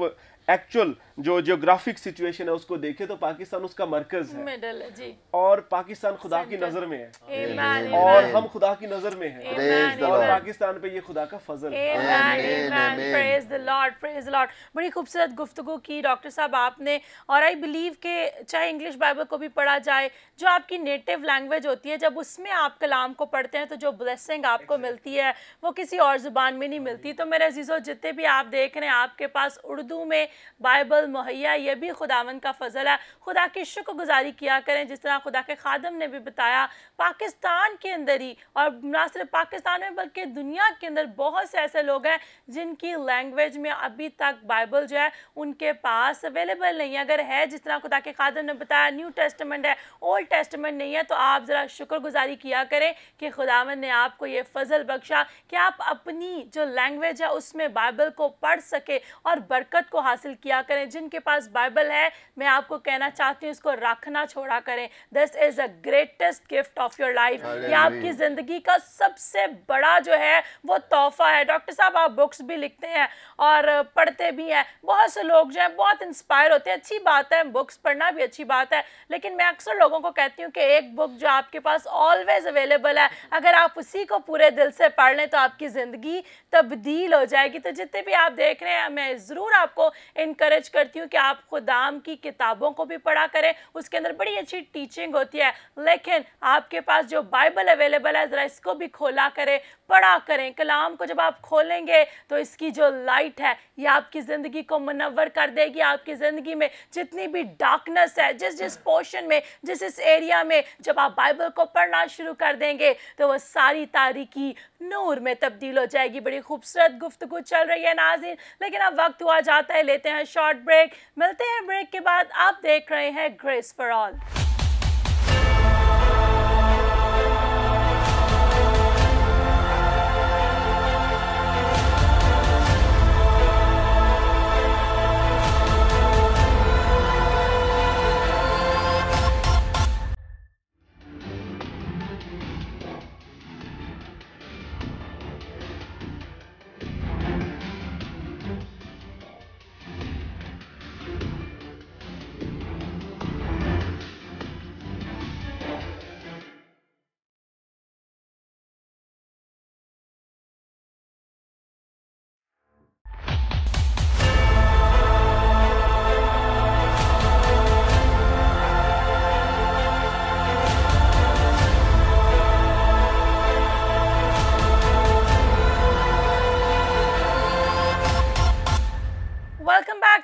एक्चुअल जो जियोग्राफिक सिचुएशन है उसको देखें तो पाकिस्तान उसका मरकज है, मिडल है जी, और पाकिस्तान खुदा की नजर में है, Amen, और amen. हम खुदा की नजर में हैं, Praise the और Lord. पाकिस्तान पे ये खुदा का फजल है। Amen, Amen, amen. amen. Praise the Lord, praise the Lord. बड़ी खूबसूरत गुफ्तगू की डॉक्टर साहब आपने, और आई बिलीव के चाहे इंग्लिश बाइबल को भी पढ़ा जाए, जो आपकी नेटिव लैंग्वेज होती है, जब उसमें आप कलाम को पढ़ते हैं तो जो ब्लेसिंग आपको मिलती है वो किसी और ज़ुबान में नहीं मिलती। तो मेरे अजीज़ों, जितने भी आप देख रहे हैं आपके पास उर्दू में बाइबल मुहैया, ये भी खुदावंद का फजल है। खुदा की शुक्रगुजारी किया करें, जिस तरह खुदा के खादम ने भी बताया, पाकिस्तान के अंदर ही, और ना सिर्फ पाकिस्तान में बल्कि दुनिया के अंदर बहुत से ऐसे लोग हैं जिनकी लैंग्वेज में अभी तक बाइबल जो है उनके पास अवेलेबल नहीं है। अगर है, जिस तरह खुदा के खादम ने बताया, न्यू टेस्टामेंट है, ओल्ड टेस्टामेंट नहीं है, तो आप ज़रा शुक्रगुजारी किया करें कि खुदावंद ने आपको ये फजल बख्शा कि आप अपनी जो लैंग्वेज है उसमें बाइबल को पढ़ सके और बरकत को हासिल किया करें। जिनके पास बाइबल है, मैं आपको कहना चाहती हूँ, इसको रखना छोड़ा करें। This is a greatest gift of your life. ये आपकी ज़िंदगी का सबसे बड़ा जो है वो तोहफा है। डॉक्टर साहब, आप बुक्स भी लिखते हैं और पढ़ते भी हैं, बहुत से लोग जो हैं बहुत इंस्पायर होते हैं, अच्छी बात है, बुक्स पढ़ना भी अच्छी बात है, लेकिन मैं अक्सर लोगों को कहती हूँ कि एक बुक जो आपके पास ऑलवेज अवेलेबल है, अगर आप उसी को पूरे दिल से पढ़ लें तो आपकी ज़िंदगी तब्दील हो जाएगी। तो जितने भी आप देख रहे हैं, मैं ज़रूर आपको इनकरेज करती हूँ कि आप खुदाम की किताबों को भी पढ़ा करें, उसके अंदर बड़ी अच्छी टीचिंग होती है, लेकिन आपके पास जो बाइबल अवेलेबल है ज़रा इसको भी खोला करें, पढ़ा करें। कलाम को जब आप खोलेंगे तो इसकी जो लाइट है ये आपकी ज़िंदगी को मुनव्वर कर देगी। आपकी ज़िंदगी में जितनी भी डार्कनेस है, जिस पोर्शन में, जिस एरिया में, जब आप बाइबल को पढ़ना शुरू कर देंगे तो वो सारी तारीकी नूर में तब्दील हो जाएगी। बड़ी खूबसूरत गुफ्तगू चल रही है नाज़रीन, लेकिन अब वक्त हुआ जाता है, लेते हैं शॉर्ट ब्रेक। मिलते हैं ब्रेक के बाद। आप देख रहे हैं Grace for All.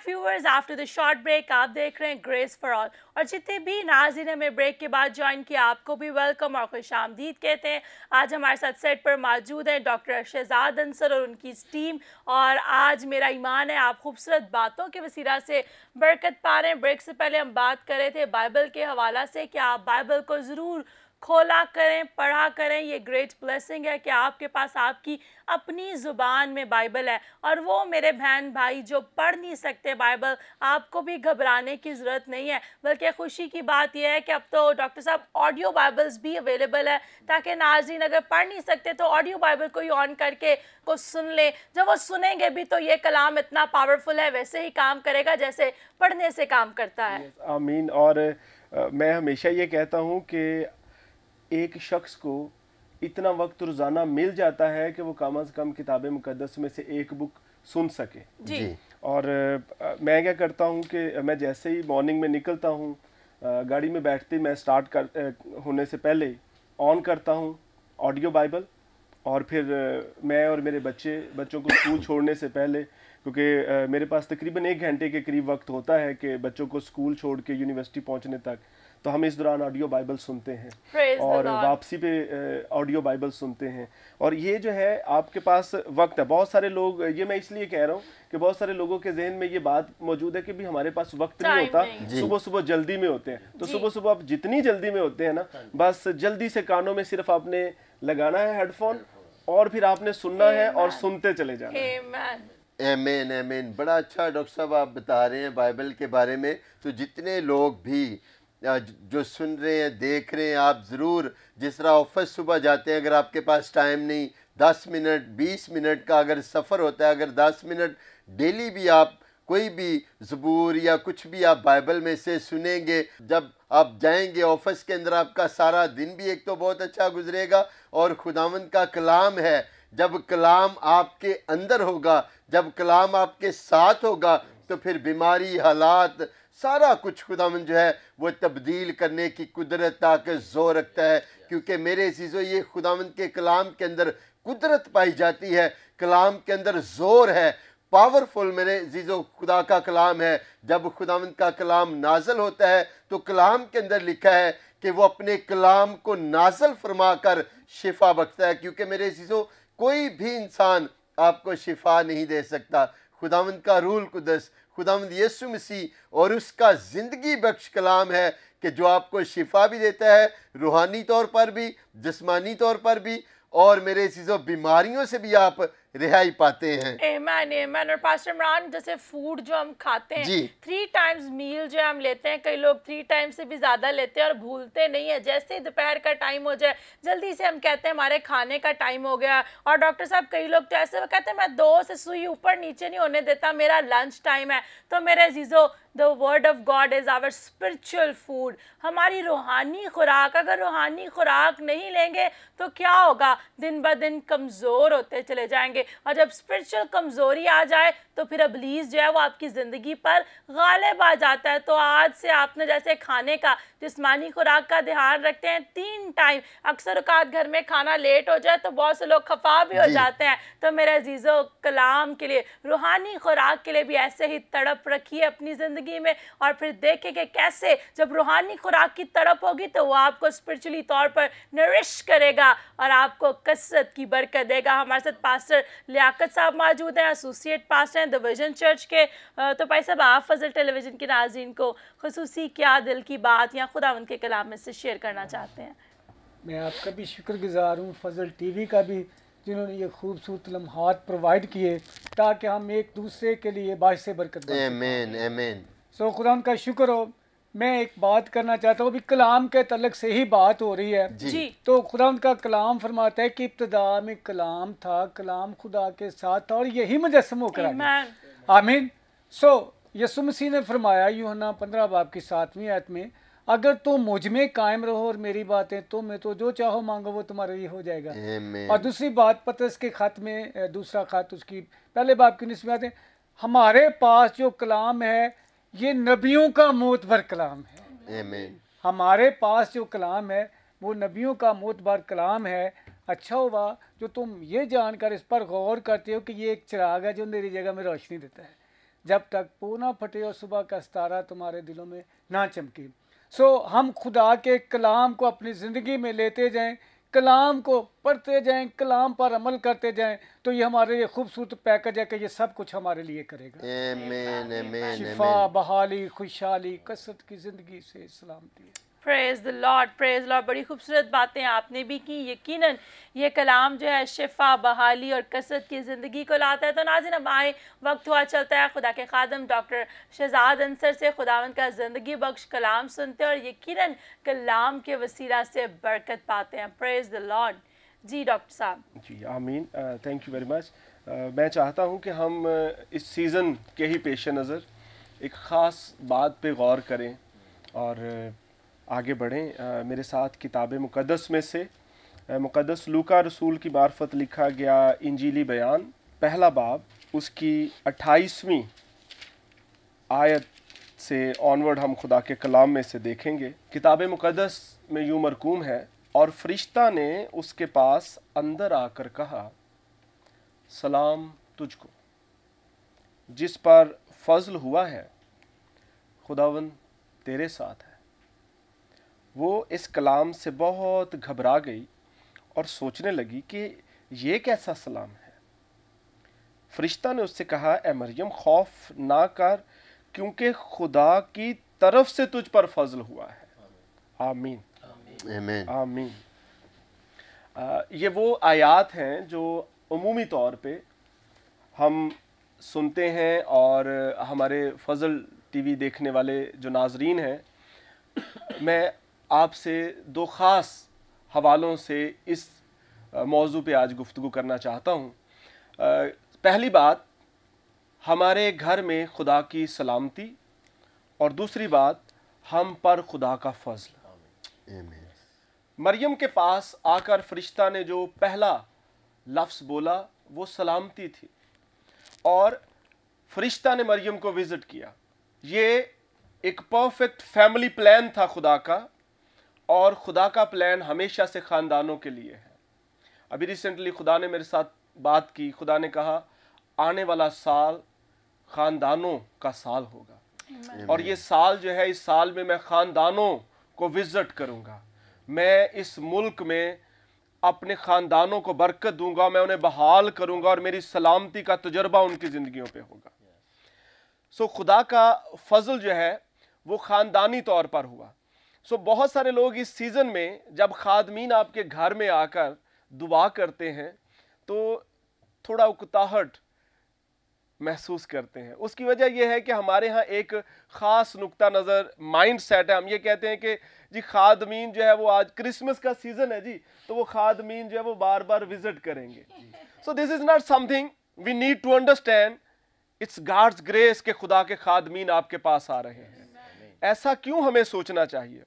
Viewers, after the short break आप देख रहे हैं ग्रेस फॉर ऑल, और जितने भी नाज़रीन हमें ब्रेक के बाद ज्वाइन किया आपको भी वेलकम और खुशामदीद कहते हैं। आज हमारे साथ सेट पर मौजूद हैं डॉक्टर शहजाद अंसर और उनकी टीम, और आज मेरा ईमान है आप खूबसूरत बातों के वसीला से बरकत पा रहे हैं। ब्रेक से पहले हम बात कर रहे थे बाइबल के हवाला से कि आप बाइबल को ज़रूर खोला करें, पढ़ा करें। ये ग्रेट ब्लेसिंग है कि आपके पास आपकी अपनी ज़ुबान में बाइबल है, और वो मेरे बहन भाई जो पढ़ नहीं सकते बाइबल, आपको भी घबराने की ज़रूरत नहीं है, बल्कि खुशी की बात यह है कि अब तो डॉक्टर साहब ऑडियो बाइबल्स भी अवेलेबल है, ताकि नाज़रीन अगर पढ़ नहीं सकते तो ऑडियो बाइबल को ही ऑन करके को सुन लें। जब वो सुनेंगे भी तो ये कलाम इतना पावरफुल है, वैसे ही काम करेगा जैसे पढ़ने से काम करता है। आमीन। और मैं हमेशा ये कहता हूँ कि एक शख्स को इतना वक्त रोज़ाना मिल जाता है कि वो कम से कम किताब मुकद्दस में से एक बुक सुन सके जी। और मैं क्या करता हूँ कि मैं जैसे ही मॉर्निंग में निकलता हूँ, गाड़ी में बैठते मैं स्टार्ट होने से पहले ऑन करता हूँ ऑडियो बाइबल, और फिर मैं और मेरे बच्चों को स्कूल छोड़ने से पहले, क्योंकि मेरे पास तकरीबन 1 घंटे के करीब वक्त होता है कि बच्चों को स्कूल छोड़ के यूनिवर्सिटी पहुँचने तक, तो हम इस दौरान ऑडियो बाइबल सुनते हैं और वापसी पे ऑडियो बाइबल सुनते हैं। और ये जो है आपके पास वक्त है। बहुत सारे लोग, ये मैं इसलिए कह रहा हूँ कि बहुत सारे लोगों के जहन में ये बात मौजूद है कि भी हमारे पास वक्त नहीं होता, सुबह सुबह जल्दी में होते हैं। तो सुबह सुबह आप जितनी जल्दी में होते हैं ना, बस जल्दी से कानों में सिर्फ आपने लगाना है हेडफोन और फिर आपने सुनना है और सुनते चले जाना है। आमीन आमीन। बड़ा अच्छा डॉक्टर साहब आप बता रहे हैं बाइबल के बारे में। तो जितने लोग भी जो सुन रहे हैं, देख रहे हैं, आप ज़रूर जिस तरह ऑफिस सुबह जाते हैं, अगर आपके पास टाइम नहीं, 10 मिनट 20 मिनट का अगर सफ़र होता है, अगर 10 मिनट डेली भी आप कोई भी ज़बूर या कुछ भी आप बाइबल में से सुनेंगे, जब आप जाएंगे ऑफिस के अंदर, आपका सारा दिन भी एक तो बहुत अच्छा गुजरेगा। और खुदावंद का कलाम है, जब कलाम आपके अंदर होगा, जब कलाम आपके साथ होगा, तो फिर बीमारी, हालात, सारा कुछ खुदावंद जो है वो तब्दील करने की कुदरत, ताकत, ज़ोर रखता है। क्योंकि मेरे चीज़ों, ये खुदावंद के कलाम के अंदर कुदरत पाई जाती है, कलाम के अंदर ज़ोर है, पावरफुल मेरे जीजो खुदा का कलाम है। जब खुदावंद का कलाम नाजल होता है तो कलाम के अंदर लिखा है कि वो अपने कलाम को नाजल फरमा कर शिफा बख्शता है। क्योंकि मेरे जीजो, कोई भी इंसान आपको शिफा नहीं दे सकता। खुदावंद का रूल कुदस, खुदावंद यीशु मसीह और उसका ज़िंदगी बख्श कलाम है कि जो आपको शिफा भी देता है, रूहानी तौर पर भी, जिस्मानी तौर पर भी, और मेरे चीज़ों बीमारियों से भी आप रिहाई पाते हैं। आमीन आमीन। और पास्टर इमरान, जैसे फूड जो हम खाते हैं, 3 टाइम्स मील जो हम लेते हैं, कई लोग 3 टाइम से भी ज़्यादा लेते हैं और भूलते नहीं है। जैसे ही दोपहर का टाइम हो जाए, जल्दी से हम कहते हैं हमारे खाने का टाइम हो गया। और डॉक्टर साहब, कई लोग तो ऐसे वो कहते हैं मैं 2 से सुई ऊपर नीचे नहीं होने देता, मेरा लंच टाइम है। तो मेरे अजीज़ों, the word of God is our spiritual food, हमारी रूहानी खुराक। अगर रूहानी खुराक नहीं लेंगे तो क्या होगा? दिन ब दिन कमज़ोर होते चले जाएंगे। और जब स्पिरिचुअल कमज़ोरी आ जाए तो फिर इब्लीस जो है वो आपकी ज़िंदगी पर गालिब आ जाता है। तो आज से आपने जैसे खाने का, जिस्मानी खुराक का ध्यान रखते हैं, 3 टाइम, अक्सर औकात घर में खाना लेट हो जाए तो बहुत से लोग खफा भी हो जाते हैं। तो मेरे अजीज़ों, कलाम के लिए, रूहानी खुराक के लिए भी ऐसे ही तड़प रखिए अपनी ज़िंदगी में। और फिर देखें कि कैसे जब रूहानी खुराक की तड़प होगी तो वो आपको स्पिरिचुअली तौर पर नरिश करेगा और आपको कसरत की बरकत देगा। हमारे साथ पास्टर लियाकत साहब मौजूद हैं, एसोसिएट पास्टर हैं द विजन चर्च के। तो भाई साहब, आप फजल टेलीविज़न के नाज़रीन को खुसूसी क्या दिल की बात या खुदावंद के कलाम में से शेयर करना चाहते हैं? मैं आपका भी शुक्रगुजार हूँ, फजल टीवी का भी, जिन्होंने ये खूबसूरत लम्हात प्रोवाइड किए ताकि हम एक दूसरे के लिए बाइस बरकत बन सकें। आमीन आमीन। सो खुदा का शुक्र हो। मैं एक बात करना चाहता हूँ, अभी कलाम के तलक से ही बात हो रही है जी। तो खुदा का कलाम फरमाता है कि इब्तिदा में कलाम था, कलाम खुदा के साथ था और यही मुजस्सम होकर आ गया। आमीन। सो यीशु मसीह ने फरमाया यूहन्ना 15 बाब की 7वीं आयत में, अगर तुम मुझ में कायम रहो और मेरी बातें तुम में, तो जो चाहो मांगो वो तुम्हारे लिए हो जाएगा। और दूसरी बात, पतरस के खत में, दूसरा खत उसकी पहले बाब की 19वीं आयत, हमारे पास जो कलाम है ये नबियों का मोतबर कलाम है। हमारे पास जो कलाम है वो नबियों का मोतबर कलाम है। अच्छा हुआ जो तुम ये जानकर इस पर गौर करते हो कि ये एक चिराग है जो मेरी जगह में रोशनी देता है, जब तक पूना फटे और सुबह का सितारा तुम्हारे दिलों में ना चमके। सो हम खुदा के कलाम को अपनी ज़िंदगी में लेते जाएं, कलाम को पढ़ते जाएं, कलाम पर अमल करते जाएं, तो ये हमारे लिए खूबसूरत पैकेज है कि ये सब कुछ हमारे लिए करेगा। आमीन आमीन। शिफा, बहाली, खुशहाली, कसरत की ज़िंदगी से सलामती। Praise the Lord, praise Lord. बड़ी खूबसूरत बातें आपने भी की। यकीनन ये कलाम जो है शिफा, बहाली और कसरत की ज़िंदगी को लाता है। तो नाज़रीन, अब आए वक्त हुआ चलता है खुदा के खादम डॉक्टर शहजाद अंसर से खुदावंद का ज़िंदगी बख्श कलाम सुनते हैं और यकीनन कलाम के वसीला से बरकत पाते हैं। Praise the Lord. जी डॉक्टर साहब। जी आमीन। Thank you very much. मैं चाहता हूँ कि हम इस सीज़न के ही पेश नज़र एक ख़ास बात पे गौर करें और आगे बढ़ें। मेरे साथ किताब मुक़द्दस में से मुक़द्दस लूका रसूल की मार्फत लिखा गया इंजीली बयान, पहला बाब, उसकी 28वीं आयत से ऑनवर्ड हम खुदा के कलाम में से देखेंगे। किताब मुक़द्दस में यूँ मरकूम है, और फरिश्ता ने उसके पास अंदर आकर कहा, सलाम तुझको, जिस पर फजल हुआ है, खुदावन तेरे साथ है। वो इस कलाम से बहुत घबरा गई और सोचने लगी कि ये कैसा सलाम है। फरिश्ता ने उससे कहा, ए मरियम, खौफ ना कर, क्योंकि खुदा की तरफ से तुझ पर फजल हुआ है। आमीन आमीन आमीन। ये वो आयात हैं जो उमूमी तौर पे हम सुनते हैं और हमारे फजल टीवी देखने वाले जो नाजरीन हैं, मैं आपसे 2 ख़ास हवालों से इस मौजू पे आज गुफ्तगू करना चाहता हूँ। पहली बात, हमारे घर में खुदा की सलामती, और दूसरी बात हम पर खुदा का फजल। मरियम के पास आकर फरिश्ता ने जो पहला लफ्ज़ बोला वो सलामती थी, और फरिश्ता ने मरियम को विज़िट किया। ये एक परफेक्ट फैमिली प्लान था खुदा का, और खुदा का प्लान हमेशा से ख़ानदानों के लिए है। अभी रिसेंटली खुदा ने मेरे साथ बात की, खुदा ने कहा आने वाला साल ख़ानदानों का साल होगा, और ये साल जो है, इस साल में मैं ख़ानदानों को विज़िट करूँगा। मैं इस मुल्क में अपने ख़ानदानों को बरकत दूंगा, मैं उन्हें बहाल करूँगा, और मेरी सलामती का तजुर्बा उनकी ज़िंदगियों पे होगा। सो खुदा का फजल जो है वो ख़ानदानी तौर पर हुआ। सो बहुत सारे लोग इस सीज़न में जब खादमीन आपके घर में आकर दुआ करते हैं तो थोड़ा उकताहट महसूस करते हैं। उसकी वजह यह है कि हमारे यहाँ एक ख़ास नुक्ता नज़र माइंड सेट है। हम ये कहते हैं कि जी खादमीन जो है वो, आज क्रिसमस का सीज़न है जी, तो वो खादमीन जो है वो बार बार विजिट करेंगे। So this is not something we need to understand, it's God's grace के खुदा के खादमीन आपके पास आ रहे हैं। ऐसा क्यों हमें सोचना चाहिए?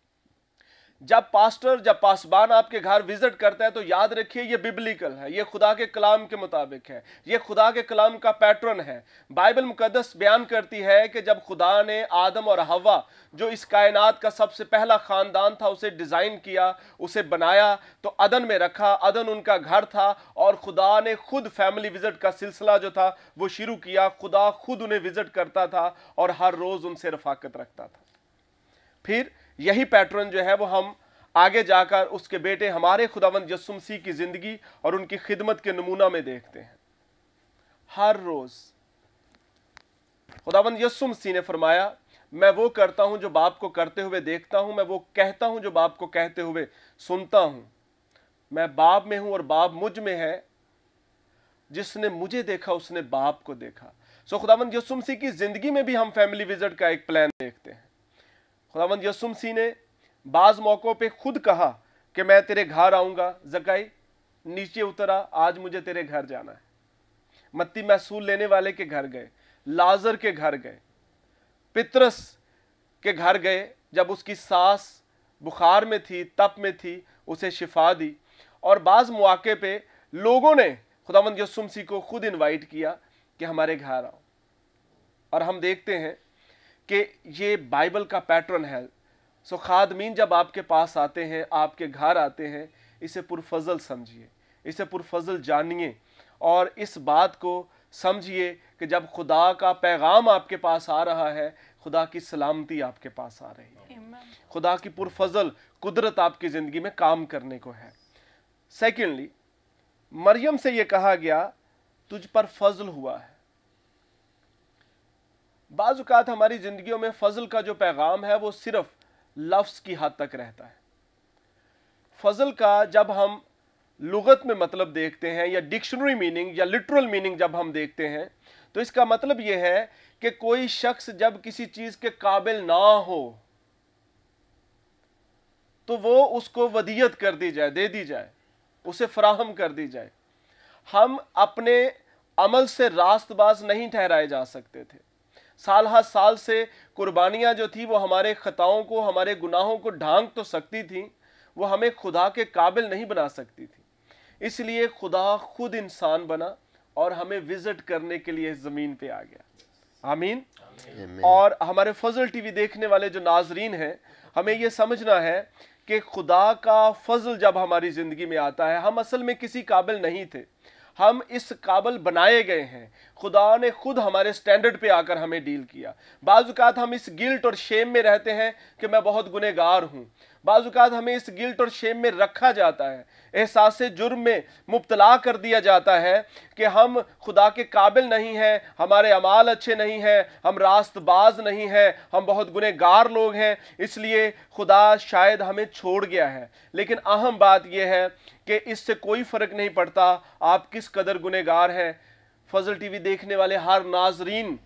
जब पासबान आपके घर विजिट करता है तो याद रखिए ये बिब्लिकल है, ये खुदा के कलाम के मुताबिक है, ये खुदा के कलाम का पैटर्न है। बाइबल मुकद्दस बयान करती है कि जब खुदा ने आदम और हवा, जो इस कायनात का सबसे पहला ख़ानदान था, उसे डिज़ाइन किया, उसे बनाया, तो अदन में रखा। अदन उनका घर था, और खुदा ने खुद फैमिली विजिट का सिलसिला जो था वो शुरू किया। खुदा खुद उन्हें विजिट करता था और हर रोज़ उनसे रफ़ाकत रखता था। फिर यही पैटर्न जो है वो हम आगे जाकर उसके बेटे हमारे खुदावंद यीशु मसीह की ज़िंदगी और उनकी खिदमत के नमूना में देखते हैं। हर रोज़ खुदावंद यीशु मसीह ने फरमाया, मैं वो करता हूं जो बाप को करते हुए देखता हूं, मैं वो कहता हूं जो बाप को कहते हुए सुनता हूं। मैं बाप में हूं और बाप मुझ में है, जिसने मुझे देखा उसने बाप को देखा। सो खुदावंद यीशु मसीह की ज़िंदगी में भी हम फैमिली विजिट का एक प्लान देखते हैं। खुदावंद यीशु मसीह ने बाज़ मौक़ों पे खुद कहा कि मैं तेरे घर आऊँगा। ज़काई नीचे उतरा, आज मुझे तेरे घर जाना है। मत्ती महसूल लेने वाले के घर गए, लाजर के घर गए, पितरस के घर गए, जब उसकी सास बुखार में थी, तप में थी, उसे शिफा दी। और बाज़ मौके पे लोगों ने खुदावंद यीशु मसीह को खुद इनवाइट किया कि हमारे घर आओ। और हम देखते हैं कि ये बाइबल का पैटर्न है। सो खादमीन जब आपके पास आते हैं, आपके घर आते हैं, इसे पुरफजल समझिए, इसे पुरफजल जानिए, और इस बात को समझिए कि जब खुदा का पैगाम आपके पास आ रहा है, खुदा की सलामती आपके पास आ रही है, खुदा की पुरफजल कुदरत आपकी ज़िंदगी में काम करने को है। सेकेंडली, मरियम से ये कहा गया तुझ पर फजल हुआ है। बाज़ औक़ात हमारी ज़िंदगियों में फ़ज़ल का जो पैगाम है वो सिर्फ लफ्ज़ की हद तक रहता है। फ़ज़ल का जब हम लुगत में मतलब देखते हैं, या डिक्शनरी मीनिंग या लिटरल मीनिंग जब हम देखते हैं, तो इसका मतलब ये है कि कोई शख्स जब किसी चीज़ के काबिल ना हो तो वो उसको वदीयत कर दी जाए, दे दी जाए, उसे फराहम कर दी जाए। हम अपने अमल से रास्तबाज नहीं ठहराए जा सकते थे। साल हर साल से कुर्बानियाँ जो थी वो हमारे ख़ताओं को, हमारे गुनाहों को ढांक तो सकती थी, वो हमें खुदा के काबिल नहीं बना सकती थी। इसलिए खुदा खुद इंसान बना और हमें विजिट करने के लिए ज़मीन पे आ गया। आमीन। और हमारे फजल टीवी देखने वाले जो नाजरीन हैं, हमें ये समझना है कि खुदा का फजल जब हमारी ज़िंदगी में आता है, हम असल में किसी काबिल नहीं थे, हम इस काबिल बनाए गए हैं। खुदा ने खुद हमारे स्टैंडर्ड पे आकर हमें डील किया। बाज़ औक़ात हम इस गिल्ट और शेम में रहते हैं कि मैं बहुत गुनहगार हूँ। बाज़ औक़ात हमें इस गिल्ट और शेम में रखा जाता है, एहसास जुर्म में मुब्तला कर दिया जाता है कि हम खुदा के काबिल नहीं हैं, हमारे अमाल अच्छे नहीं हैं, हम रास्तबाज नहीं हैं, हम बहुत गुनहगार लोग हैं, इसलिए खुदा शायद हमें छोड़ गया है। लेकिन अहम बात यह है कि इससे कोई फ़र्क नहीं पड़ता आप किस कदर गुनहगार हैं। फजल टीवी देखने वाले हर नाजरीन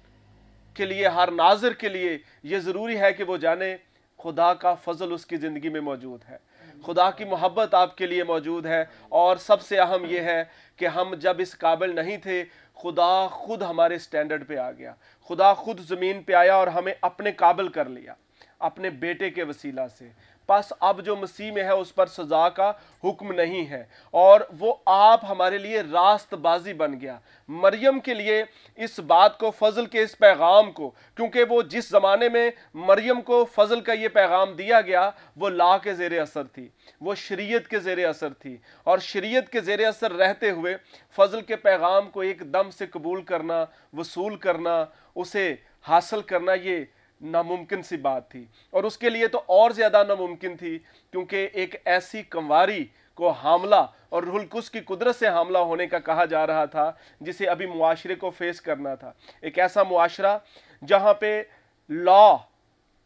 के लिए, हर नाज़र के लिए ये ज़रूरी है कि वो जाने खुदा का फजल उसकी ज़िंदगी में मौजूद है। खुदा की मोहब्बत आपके लिए मौजूद है। और सबसे अहम ये है कि हम जब इस काबिल नहीं थे, खुदा खुद हमारे स्टैंडर्ड पे आ गया। खुदा खुद ज़मीन पे आया और हमें अपने काबिल कर लिया अपने बेटे के वसीला से। बस अब जो मसीह में है उस पर सज़ा का हुक्म नहीं है, और वो आप हमारे लिए रास्तबाजी बन गया। मरियम के लिए इस बात को, फजल के इस पैगाम को, क्योंकि वो जिस ज़माने में मरियम को फजल का ये पैगाम दिया गया वो ला के ज़ेर असर थी, वो शरीयत के ज़ेर असर थी, और शरीयत के ज़ेर असर रहते हुए फजल के पैगाम को एकदम से कबूल करना, वसूल करना, उसे हासिल करना, ये नामुमकिन सी बात थी। और उसके लिए तो और ज़्यादा नामुमकिन थी, क्योंकि एक ऐसी कंवारी को हामला और रूहुल कुद्स की कुदरत से हामला होने का कहा जा रहा था जिसे अभी मुआशरे को फेस करना था। एक ऐसा मुआशरा जहाँ पे लॉ,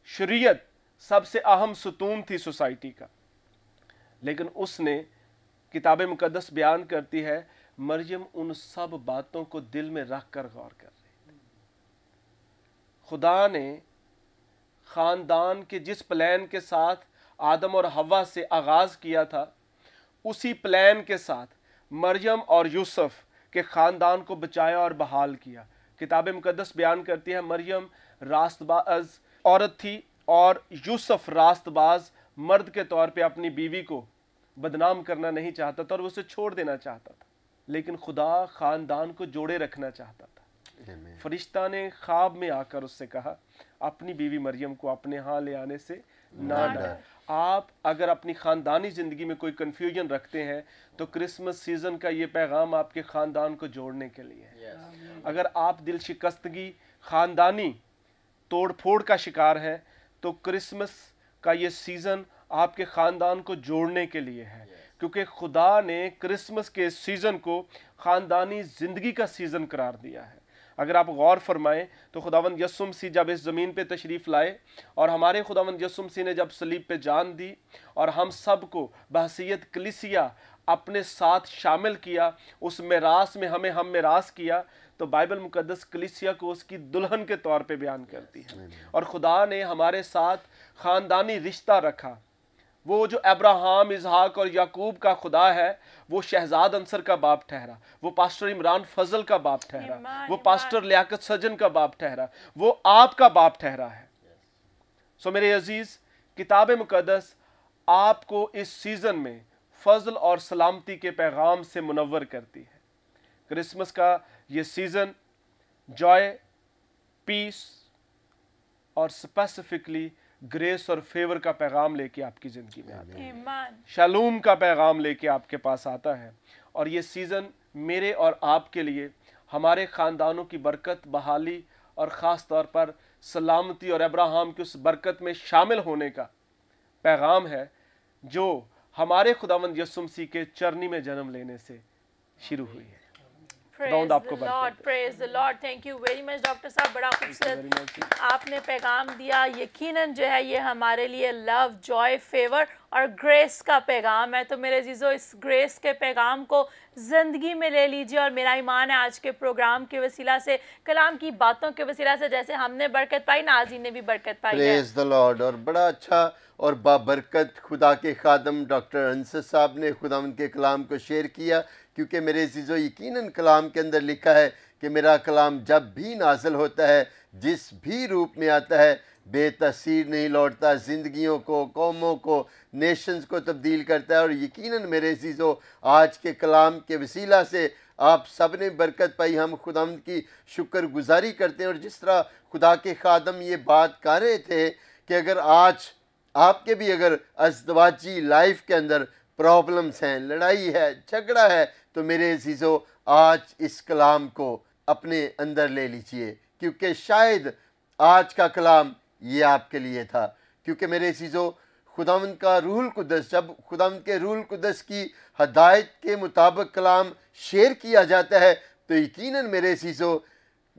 शरीयत सबसे अहम सुतून थी सोसाइटी का। लेकिन उसने, किताब मुकद्दस बयान करती है, मरियम उन सब बातों को दिल में रख कर गौर कर रही थी। खुदा ने ख़ानदान के जिस प्लान के साथ आदम और हवा से आगाज़ किया था, उसी प्लान के साथ मरियम और यूसुफ के ख़ानदान को बचाया और बहाल किया। किताब मुकद्दस बयान करती है मरियम रास्तबाज औरत थी और यूसुफ रास्तबाज मर्द के तौर पे अपनी बीवी को बदनाम करना नहीं चाहता था और उसे छोड़ देना चाहता था, लेकिन खुदा ख़ानदान को जोड़े रखना चाहता था। फरिश्ता ने ख्वाब में आकर उससे कहा, अपनी बीवी मरियम को अपने यहाँ ले आने से ना डर। आप अगर अपनी ख़ानदानी ज़िंदगी में कोई कन्फ्यूजन रखते हैं तो क्रिसमस सीज़न का ये पैगाम आपके ख़ानदान को जोड़ने के लिए है। अगर आप दिल शिकस्तगी, ख़ानदानी तोड़ फोड़ का शिकार हैं, तो क्रिसमस का ये सीज़न आपके ख़ानदान को जोड़ने के लिए है, क्योंकि खुदा ने क्रिसमस के सीज़न को ख़ानदानी ज़िंदगी का सीज़न करार दिया है। अगर आप गौर फरमाएं तो खुदावंद यीशु मसीह जब इस ज़मीन पे तशरीफ़ लाए और हमारे खुदावंद यीशु मसीह ने जब सलीब पे जान दी और हम सब को बहसीयत कलीसिया अपने साथ शामिल किया, उस मिरास में हमें हम मिरास किया, तो बाइबल मुकद्दस कलीसिया को उसकी दुल्हन के तौर पे बयान करती है। और खुदा ने हमारे साथ ख़ानदानी रिश्ता रखा। वो जो अब्राहम, इसहाक और याकूब का खुदा है, वो शहजाद अंसर का बाप ठहरा, वो पास्टर इमरान फजल का बाप ठहरा, वो पास्टर लियाकत सजन का बाप ठहरा, वो आपका बाप ठहरा है। सो मेरे अजीज, किताब मुकद्दस आपको इस सीज़न में फजल और सलामती के पैगाम से मुनव्वर करती है। क्रिसमस का ये सीज़न जॉय, पीस और स्पेसिफिकली ग्रेस और फेवर का पैगाम लेके आपकी ज़िंदगी में आता है। शालूम का पैगाम लेके आपके पास आता है। और ये सीज़न मेरे और आपके लिए हमारे ख़ानदानों की बरकत, बहाली और ख़ास तौर पर सलामती और अब्राहम की उस बरकत में शामिल होने का पैगाम है जो हमारे खुदावंद यीशु मसीह के चरनी में जन्म लेने से शुरू हुई है। Praise the Lord, praise the Lord. Thank you very much, doctor साहब। बड़ा खूबसूरत आपने पैगाम दिया। यकीनन जो है ये हमारे लिए लव, जॉय, फेवर और ग्रेस का पैगाम है। तो मेरे अजीज़ों, इस ग्रेस के पैगाम को ज़िंदगी में ले लीजिए। और मेरा ईमान है आज के प्रोग्राम के वसीला से, कलाम की बातों के वसीला से, जैसे हमने बरकत पाई, नाज़रीन ने भी बरकत पाई है। Praise the Lord. और बड़ा अच्छा और बाबरकत खुदा के खादम डॉक्टर अंसर साहब ने खुदावंद के कलाम को शेयर किया, क्योंकि मेरे अज़ीज़ों यकीनन कलाम के अंदर लिखा है कि मेरा कलाम जब भी नाज़िल होता है, जिस भी रूप में आता है, बेतसीर नहीं लौटता, ज़िंदगियों को, कौमों को, नेशंस को तब्दील करता है। और यकीनन मेरे अज़ीज़ों, आज के कलाम के वसीला से आप सब ने बरकत पाई। हम खुदावंद की शुक्रगुजारी करते हैं। और जिस तरह खुदा के खादम ये बात कर रहे थे कि अगर आज आपके भी अगर अज़दवाजी लाइफ के अंदर प्रॉब्लम्स हैं, लड़ाई है, झगड़ा है, तो मेरे अज़ीज़ों आज इस कलाम को अपने अंदर ले लीजिए, क्योंकि शायद आज का कलाम ये आपके लिए था। क्योंकि मेरे अज़ीज़ों, खुदावंद का रूहुल कुद्दस, जब खुदावंद के रूहुल कुद्दस की हदायत के मुताबिक कलाम शेयर किया जाता है, तो यकीनन मेरे अज़ीज़ों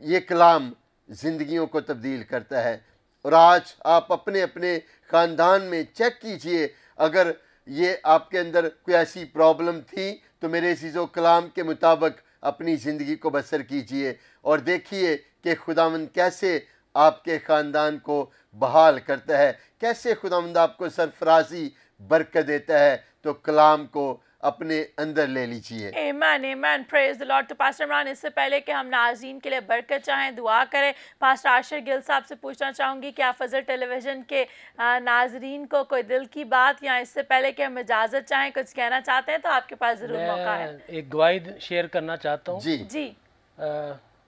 ये कलाम ज़िंदगियों को तब्दील करता है। और आज आप अपने अपने ख़ानदान में चेक कीजिए, अगर ये आपके अंदर कोई ऐसी प्रॉब्लम थी तो मेरे अज़ीज़ों कलाम के मुताबिक अपनी ज़िंदगी को बसर कीजिए और देखिए कि खुदावंद कैसे आपके ख़ानदान को बहाल करता है, कैसे खुदावंद आपको सरफराजी बरकत देता है, तो कलाम को अपने अंदर ले लीजिए। आमीन आमीन, प्रेज द लॉर्ड। तो पास्टर इमरान, इससे पहले कि हम नाज़रीन के लिए बरकत चाहें, दुआ करें, पास्टर आशिर गिल साहब से पूछना चाहूँगी कि आप फजल टेलीविज़न के नाज़रीन को कोई दिल की बात, या इससे पहले कि हम इजाज़त चाहें कुछ कहना चाहते हैं तो आपके पास ज़रूर मौका है। एक गवाही शेयर करना चाहता हूँ। जी जी।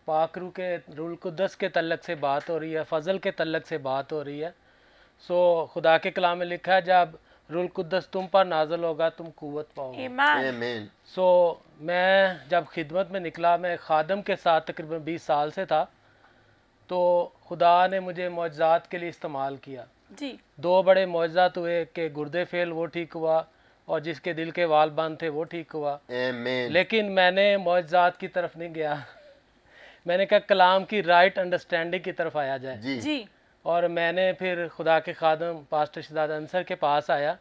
पाकरू के रूल कुद्दस के तल्लक से बात हो रही है, फजल के तल्लक से बात हो रही है। सो खुदा के कलाम में लिखा है, जब रूल कुद्दस तुम पर नाजल होगा तुम कुव्वत पाओगे। आमीन। सो मैं जब खिदमत में निकला, मैं खादम के साथ तकरीबन 20 साल से था, तो खुदा ने मुझे मौजज़ात के लिए इस्तेमाल किया जी। 2 बड़े मौजज़ात हुए कि गुर्दे फेल वो ठीक हुआ, और जिसके दिल के वाल बंद थे वो ठीक हुआ। आमीन। लेकिन मैंने मौजज़ात की तरफ नहीं गया मैंने कहा कलाम की राइट अंडरस्टैंडिंग की तरफ आया जाए। जी जी। और मैंने फिर खुदा के खादम पास्टर शहजाद अंसर के पास आया,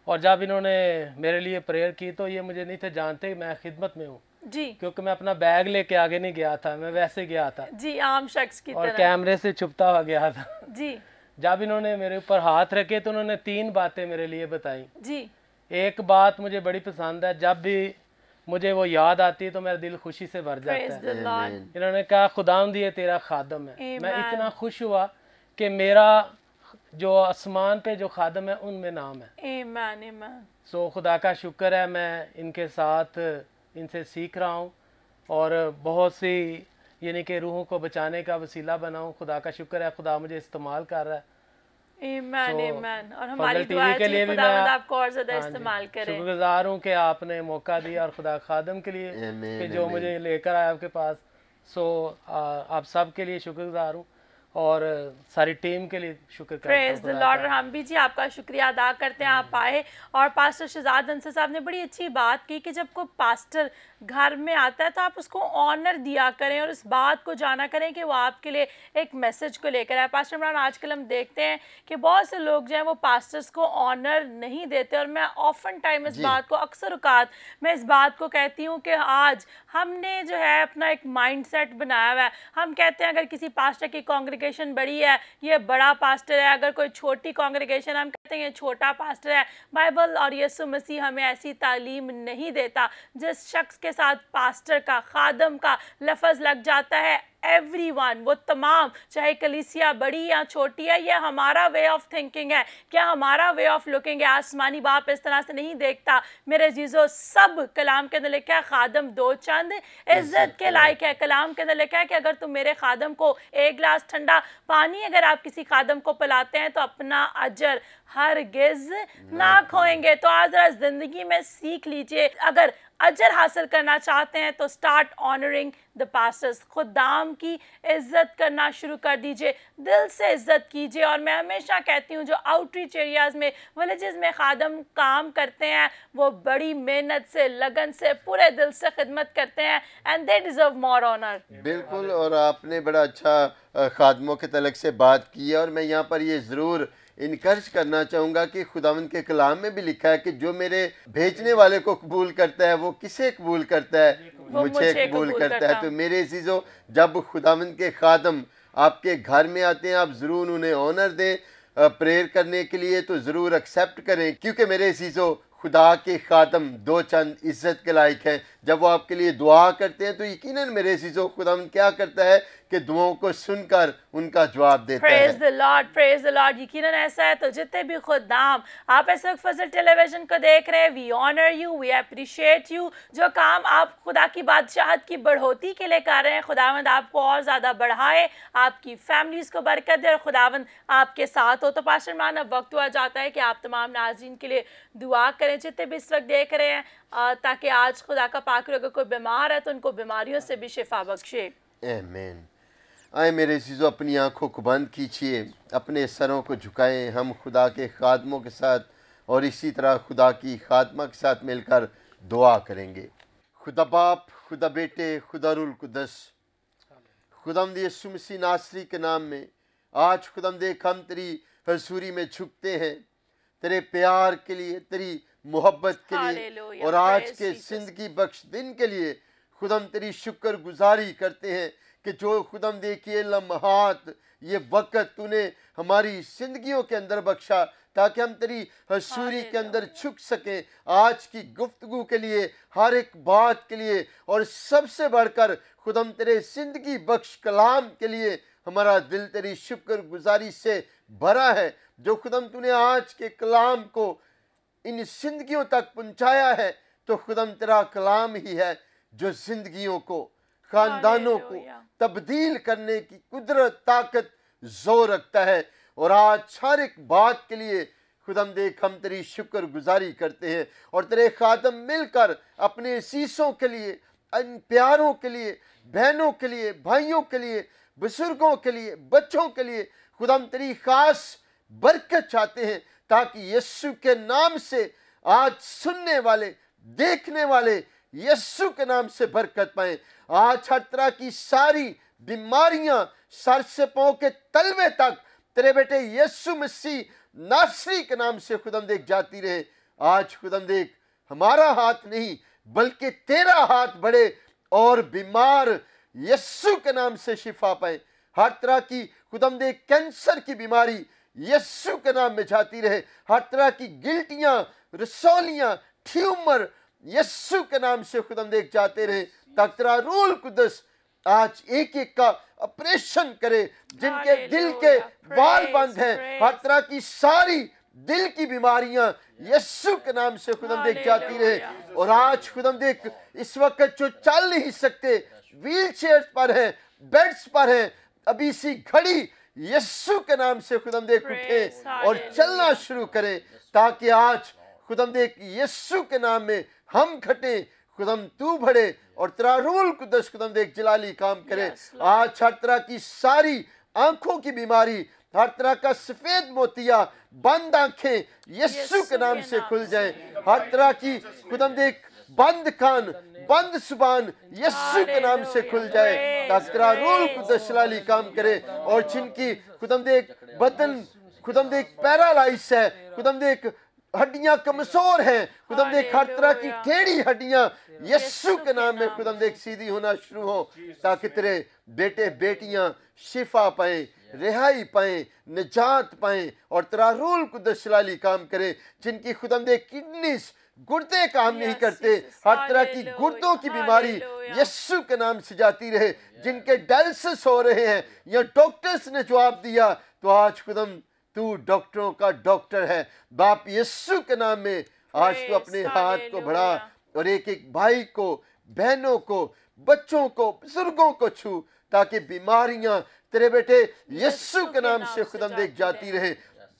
और जब इन्होंने मेरे लिए प्रेयर की तो ये मुझे नहीं थे जानते मैं खिदमत में हूँ जी। क्योंकि मैं अपना बैग लेके आगे नहीं गया था, मैं वैसे गया था जी, आम शख्स की और तरह। कैमरे से छुपता हुआ गया था। जी जब इन्होंने मेरे ऊपर हाथ रखे तो उन्होंने 3 बातें मेरे लिए बताई। जी। एक बात मुझे बड़ी पसंद है, जब भी मुझे वो याद आती है तो मेरा दिल खुशी से भर जाता Praise the है। Lord। इन्होंने कहा खुदाम दिए तेरा खादम है। मैं Amen। इतना खुश हुआ कि मेरा जो आसमान पे जो खादम है उनमें नाम है। आमीन आमीन। सो खुदा का शुक्र है, मैं इनके साथ इनसे सीख रहा हूँ और बहुत सी यानी कि रूहों को बचाने का वसीला बना हूँ। खुदा का शुक्र है, खुदा मुझे इस्तेमाल कर रहा है। आमीन आमीन। और फजल हमारी टीवी दुआ है के लिए भी खुदावंद मैं आपको और ज़्यादा हाँ जी, इस्तेमाल करे। शुक्रगुजार हूँ कि आपने मौका दिया, और खुदा खादम के लिए आमीन, कि जो आमीन। मुझे लेकर आया आपके पास। सो आप सब के लिए शुक्रगुजार हूँ और सारी टीम के लिए शुक्र करता प्रेज द हूँ। लॉर्ड। हम भी जी आपका शुक्रिया अदा करते हैं, आप आए। और पास्टर शहजाद अंसर साहब ने बड़ी अच्छी बात की कि जब कोई पास्टर घर में आता है तो आप उसको ऑनर दिया करें और इस बात को जाना करें कि वो आपके लिए एक मैसेज को लेकर आए। पास्टर इमरान, आजकल हम देखते हैं कि बहुत से लोग जो हैं वो पास्टर्स को ऑनर नहीं देते, और मैं ऑफन टाइम इस बात को अक्सर औकात मैं इस बात को कहती हूँ कि आज हमने जो है अपना एक माइंडसेट बनाया हुआ है। हम कहते हैं अगर किसी पास्टर की कांग्रेगेशन बड़ी है ये बड़ा पास्टर है, अगर कोई छोटी कांग्रेगेशन हम कहते हैं ये छोटा पास्टर है। बाइबल और यीशु मसीह हमें ऐसी तालीम नहीं देता। जिस शख्स के साथ पास्टर का, खादम का लफ्ज़ लग जाता है, एवरीवन, वो तमाम, चाहे कलीसिया बड़ी या छोटी है, ये हमारा वे ऑफ थिंकिंग है, क्या हमारा वे ऑफ लुकिंग है। आसमानी बाप इस तरह से नहीं देखता मेरे जीजो। सब कलाम के अंदर लिखा है खादम 2 चंद इज्जत के लायक है। कलाम के अंदर लिखा है कि अगर तुम मेरे खादम को 1 गिलास ठंडा पानी अगर आप किसी खादम को पिलाते हैं तो अपना अजर हरगिज ना खोएंगे। तो आज जरा जिंदगी में सीख लीजिए, अगर अजर हासिल करना चाहते हैं तो स्टार्ट ऑनरिंग द पास्टर्स। खुदाम की इज्जत करना शुरू कर दीजिए, दिल से इज्जत कीजिए। और मैं हमेशा कहती हूँ जो आउटरीच एरियाज़ में, विलेजेस में खादम काम करते हैं वो बड़ी मेहनत से, लगन से, पूरे दिल से खिदमत करते हैं, and they deserve more honour. बिल्कुल, और आपने बड़ा अच्छा खादमों के तलक से बात की है, और मैं यहाँ पर ये ज़रूर इनकरेज करना चाहूँगा कि खुदावंद के कलाम में भी लिखा है कि जो मेरे भेजने वाले को कबूल करता है वो किसे कबूल करता है, मुझे कबूल करता है। तो मेरे अज़ीज़ों, जब खुदावंद के खादम आपके घर में आते हैं आप ज़रूर उन्हें ऑनर दें प्रेयर करने के लिए, तो ज़रूर एक्सेप्ट करें, क्योंकि मेरे अज़ीज़ों खुदा के खादम 2 चंद इज़्ज़त के लायक हैं। जब वो आपके लिए दुआ करते हैं तो यकीनन मेरे अज़ीज़ों खुदावंद क्या करता है कि दुआओं को सुनकर उनका जवाब देता है। Praise the Lord, praise the Lord. यकीनन ऐसा है। तो जितने भी खुदाम आप इस वक्त फजल टेलीविजन को देख रहे हैं, we honour you, we appreciate you. जो काम आप खुदा की बादशाहत की बढ़ोती के लिए कर रहे हैं, खुदावंद आपको और ज़्यादा बढ़ाए, आपकी फैमिलीज़ को बरकत दे और खुदावंद आपके साथ हो। तो पास्टर मान, अब वक्त हुआ जाता है कि आप तमाम नाज़रीन के लिए दुआ करें जितने भी इस वक्त देख रहे हैं, ताकि आज खुदा का पाक अगर कोई बीमार है तो उनको बीमारियों से भी शिफा बख्शे। आमीन। आए मेरे अज़ीज़ों, अपनी आँखों को बंद कीजिए, अपने सरों को झुकाएं। हम खुदा के खादमों के साथ और इसी तरह खुदा की खादमा के साथ मिलकर दुआ करेंगे। खुदा बाप, खुदा बेटे, खुदा रूल कुद्दस, खुदावंद यीशु मसीह नासरी के नाम में आज खुदावंद हम तेरी हज़ूरी में झुकते हैं, तेरे प्यार के लिए, तेरी मोहब्बत के लिए, और आज के ज़िंदगी बख्श दिन के लिए खुदाम तेरी शुक्र गुजारी करते हैं कि जो खुदाम देखिए लम्हात, ये वक्त तूने हमारी ज़िंदगियों के अंदर बख्शा, ताकि हम तेरी हसूरी के अंदर झुक सकें। आज की गुफ्तगू के लिए, हर एक बात के लिए, और सबसे बढ़कर खुदम तेरे ज़िंदगी बख्श कलाम के लिए हमारा दिल तेरी शुक्रगुजारी से भरा है। जो खुदम तूने आज के कलाम को इन जिंदगियों तक पहुंचाया है, तो खुदम तेरा कलाम ही है जो जिंदगियों को, खानदानों को तब्दील करने की कुदरत, ताकत, जोर रखता है। और आज हर एक बात के लिए खुदम देख हम तेरी शुक्रगुजारी करते हैं, और तेरे खादम मिलकर अपने शीशों के लिए, इन प्यारों के लिए, बहनों के लिए, भाइयों के लिए, बुजुर्गों के लिए, बच्चों के लिए खुदम तेरी खास बरकत चाहते हैं, ताकि यीशु के नाम से आज सुनने वाले, देखने वाले यीशु के नाम से बरकत पाएं। आज हर तरह की सारी बीमारियां सर से पांव के तलवे तक तेरे बेटे यीशु मसीह नासरी के नाम से खुदम देख जाती रहे। आज खुदम देख हमारा हाथ नहीं बल्कि तेरा हाथ बढ़े और बीमार यीशु के नाम से शिफा पाए। हर तरह की खुदम देख कैंसर की बीमारी यीशु के नाम में जाती रहे। हर तरह की गिल्टियां, रसौलियां, ट्यूमर यीशु के नाम से खुदम देख जाते रहे। ताकि तेरा रूह कुदस आज एक एक का ऑपरेशन करे, जिनके दिल के वाल बंद हैं, हर तरह की सारी दिल की बीमारियां यीशु के नाम से खुदम देख जाती रहे। और आज खुदम देख इस वक्त जो चल नहीं सकते, व्हील चेयर पर हैं, बेड्स पर हैं, अभी इसी घड़ी यीशु के नाम से खुदम देख उठे और चलना शुरू करें, ताकि आज खुदम देख यीशु के नाम में हम घटे, खुदम तू बढ़े और तेरा रूह कुदस खुदम देख जलाली काम करे। आज हर तरह की सारी आंखों की बीमारी, हर तरह का सफेद मोतिया, बंद आंखें यीशु के नाम से खुल जाएं। हर तरह की खुदम देख बंद कान, बंद जुबान यीशु के नाम से खुल जाए, ताकि तेरा रूह कुदस जलाली काम करे। और जिनकी खुदम देख बदन खुदम देख पैरालाइज है, खुदम देख हड्डियां कमजोर हैं, खुदम देख हर तरह की टेढ़ी हड्डियां यीशु के नाम में खुदम देख सीधी होना शुरू हो, ताकि तेरे बेटे बेटियां शिफा पाएं, रिहाई पाएं, निजात पाएं और तेरा रूह कुदस जलाली काम करे। जिनकी खुदम देख किडनीज, गुर्दे काम नहीं करते, हर तरह की गुर्दों की बीमारी यीशु के नाम से जाती रहे। जिनके डायलिसिस हो रहे हैं या डॉक्टर्स ने जवाब दिया, तो आज खुदम तू डॉक्टरों का डॉक्टर है। बाप यीशु के नाम में आज तू अपने हाथ को बढ़ा और एक एक भाई को, बहनों को, बच्चों को, बुजुर्गों को छू, ताकि बीमारियां तेरे बेटे यीशु के नाम से खुदम देख जाती रहे।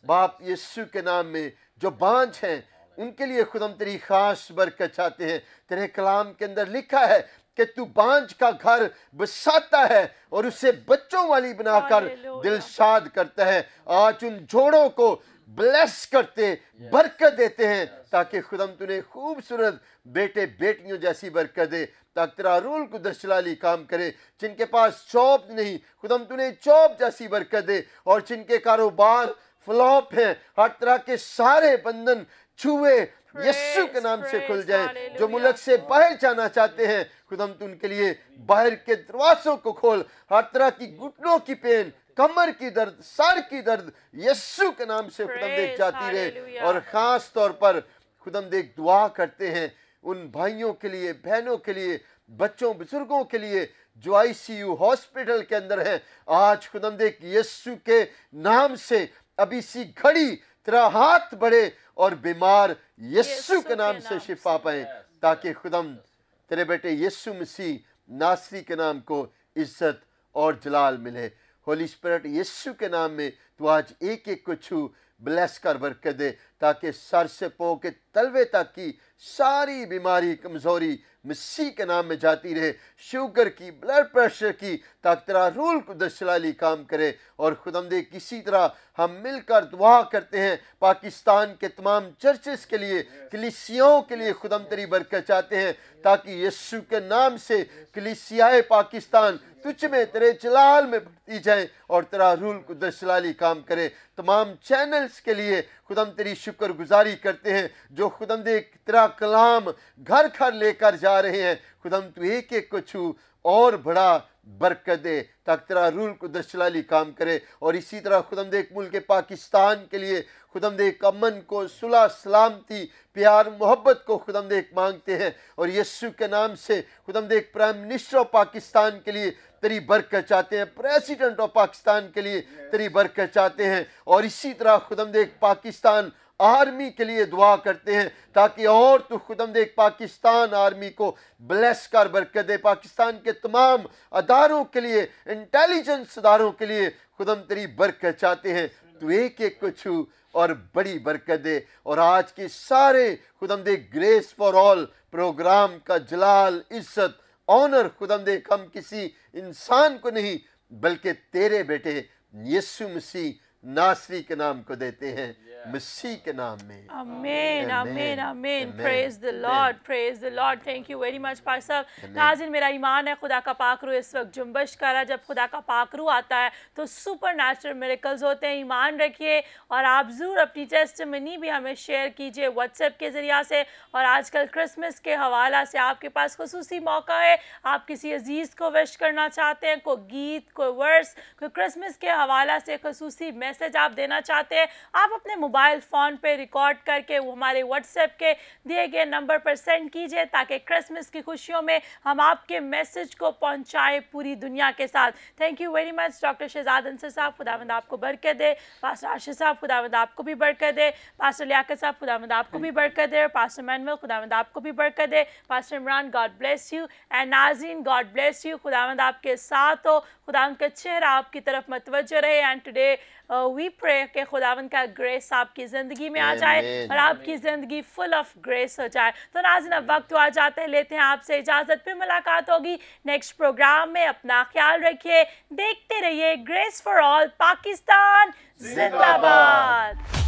बाप यीशु के नाम में जो बांझ हैं उनके लिए खुदम तेरी खास बरकत चाहते हैं। तेरे कलाम के अंदर लिखा है कि तू बांझ का घर बसाता है और उसे बच्चों वाली बनाकर दिल शाद करता है। आज उन जोड़ों को ब्लेस करते, बरकत देते हैं, ताकि खुदम तूने खूबसूरत बेटे बेटियों जैसी बरकत दे, ताकि तेरा रूह कुदस जलाली काम करे। जिनके पास जॉब नहीं, खुदम तूने जॉब जैसी बरकत दे। और जिनके कारोबार फ्लॉप हैं, हर तरह के सारे बंधन छुए यीशु के नाम से खुल जाए। जो मुल्क से बाहर जाना चाहते हैं, खुदम तू उनके लिए बाहर के दरवाजों को खोल। हर तरह की घुटनों की पेन, कमर की दर्द, सर की दर्द यीशु के नाम से खुदम देख जाती रहे। और खास तौर पर खुदम देख दुआ करते हैं उन भाइयों के लिए, बहनों के लिए, बच्चों, बुजुर्गों के लिए जो ICU हॉस्पिटल के अंदर हैं। आज खुदम देख यीशु के नाम से अभी सी घड़ी तेरा हाथ बढ़े और बीमार यीशु के नाम से शिफा पाए, ताकि खुदम तेरे बेटे यीशु मसीह नासरी के नाम को इज्जत और जलाल मिले। होली स्पिरिट यीशु के नाम में तू आज एक एक को छू, ब्लेस कर, बरकत दे, ताकि सर से पांव के तलवे तक की सारी बीमारी, कमजोरी मसीह के नाम में जाती रहे। शुगर की, ब्लड प्रेशर की, ताकि तेरा रूह कुदस जलाली काम करे। और खुदम दे किसी तरह हम मिलकर दुआ करते हैं पाकिस्तान के तमाम चर्चेस के लिए, कलीसियाओं के लिए खुदम तेरी बरकत चाहते हैं, ताकि यीशु के नाम से कलीसियाए पाकिस्तान तुझ में, तेरे जलाल में बढ़ती जाए और तेरा रूह कुदस जलाली काम करे। तमाम चैनल्स के लिए खुदाम तेरी शुक्रगुजारी करते हैं जो खुदाम दे तेरा कलाम घर घर लेकर जा रहे हैं। खुदाम तू एक एक को छू और बड़ा बरकत दे ताकि तेरा रूल कुदरत जलाली काम करे। और इसी तरह खुदाम दे मुल्क पाकिस्तान के लिए खुदाम दे अमन को, सुलह, सलामती, प्यार, मोहब्बत को खुदाम दे मांगते हैं। और यीशु के नाम से खुदाम दे प्राइम मिनिस्टर ऑफ पाकिस्तान के लिए तेरी बरकत चाहते हैं, प्रेसिडेंट ऑफ पाकिस्तान के लिए तेरी बरकत चाहते हैं। और इसी तरह खुदाम दे पाकिस्तान आर्मी के लिए दुआ करते हैं ताकि और तो खुदाम दे पाकिस्तान आर्मी को ब्लेस कर बरकत दे। पाकिस्तान के तमाम अदारों के लिए, इंटेलिजेंस अदारों के लिए खुदाम तेरी बरकत चाहते हैं। तू एक एक को छू और बड़ी बरकत दे। और आज के सारे खुदाम दे ग्रेस फॉर ऑल प्रोग्राम का जलाल, इज्जत, ऑनर खुदाम दे हम किसी इंसान को नहीं बल्कि तेरे बेटे यीशु मसीह नासरी के नाम को देते हैं, मसीह के नाम में। आमीन आमीन आमीन। Praise the Lord, praise the Lord. Thank you very much pastor साहब। नाज़रीन, मेरा ईमान है खुदा का पाकरू इस वक्त जुम्बश कर रहा है। जब खुदा का पाकरू आता है तो सुपर नेचुरल मिरेकल्स होते हैं। ईमान रखिए और आप ज़रूर अपनी टेस्टिमनी भी हमें शेयर कीजिए व्हाट्सएप के ज़रिए से। और आजकल क्रिसमस के हवाला से आपके पास खुसूसी मौका है, आप किसी अजीज़ को विश करना चाहते हैं, कोई गीत, कोई वर्स, कोई क्रिसमस के हवाला से खुसूसी मैसेज आप देना चाहते हैं, आप अपने मोबाइल फ़ोन पे रिकॉर्ड करके वो हमारे व्हाट्सएप के दिए गए नंबर पर सेंड कीजिए ताकि क्रिसमस की खुशियों में हम आपके मैसेज को पहुंचाए पूरी दुनिया के साथ। Thank you very much doctor Shahzad Ansar साहब, खुदावंद आपको बरकत दे। पास्टर आशिष साहब, खुदावंद आपको भी बरकत दे। पास्टर लियाकत साहब, खुदावंद आपको भी बरकत दे। पास्टर मैनुअल, खुदावंद आपको भी बरकत दे। Pastor Imran, God bless you. And नाज़रीन, गॉड ब्लेस यू। खुदावंद आपके साथ हो, खुदावंद का चेहरा आपकी तरफ मतवज्जो रहे। एंड टुडे वी प्रे कि खुदावंद का ग्रेस आपकी ज़िंदगी में आ जाए और आपकी ज़िंदगी फुल ऑफ ग्रेस हो जाए। तो नाज़रीन, अब वक्त आ जाते हैं, लेते हैं आपसे इजाज़त। फिर मुलाकात होगी नेक्स्ट प्रोग्राम में। अपना ख्याल रखिए, देखते रहिए ग्रेस फॉर ऑल पाकिस्तान जिंदाबाद।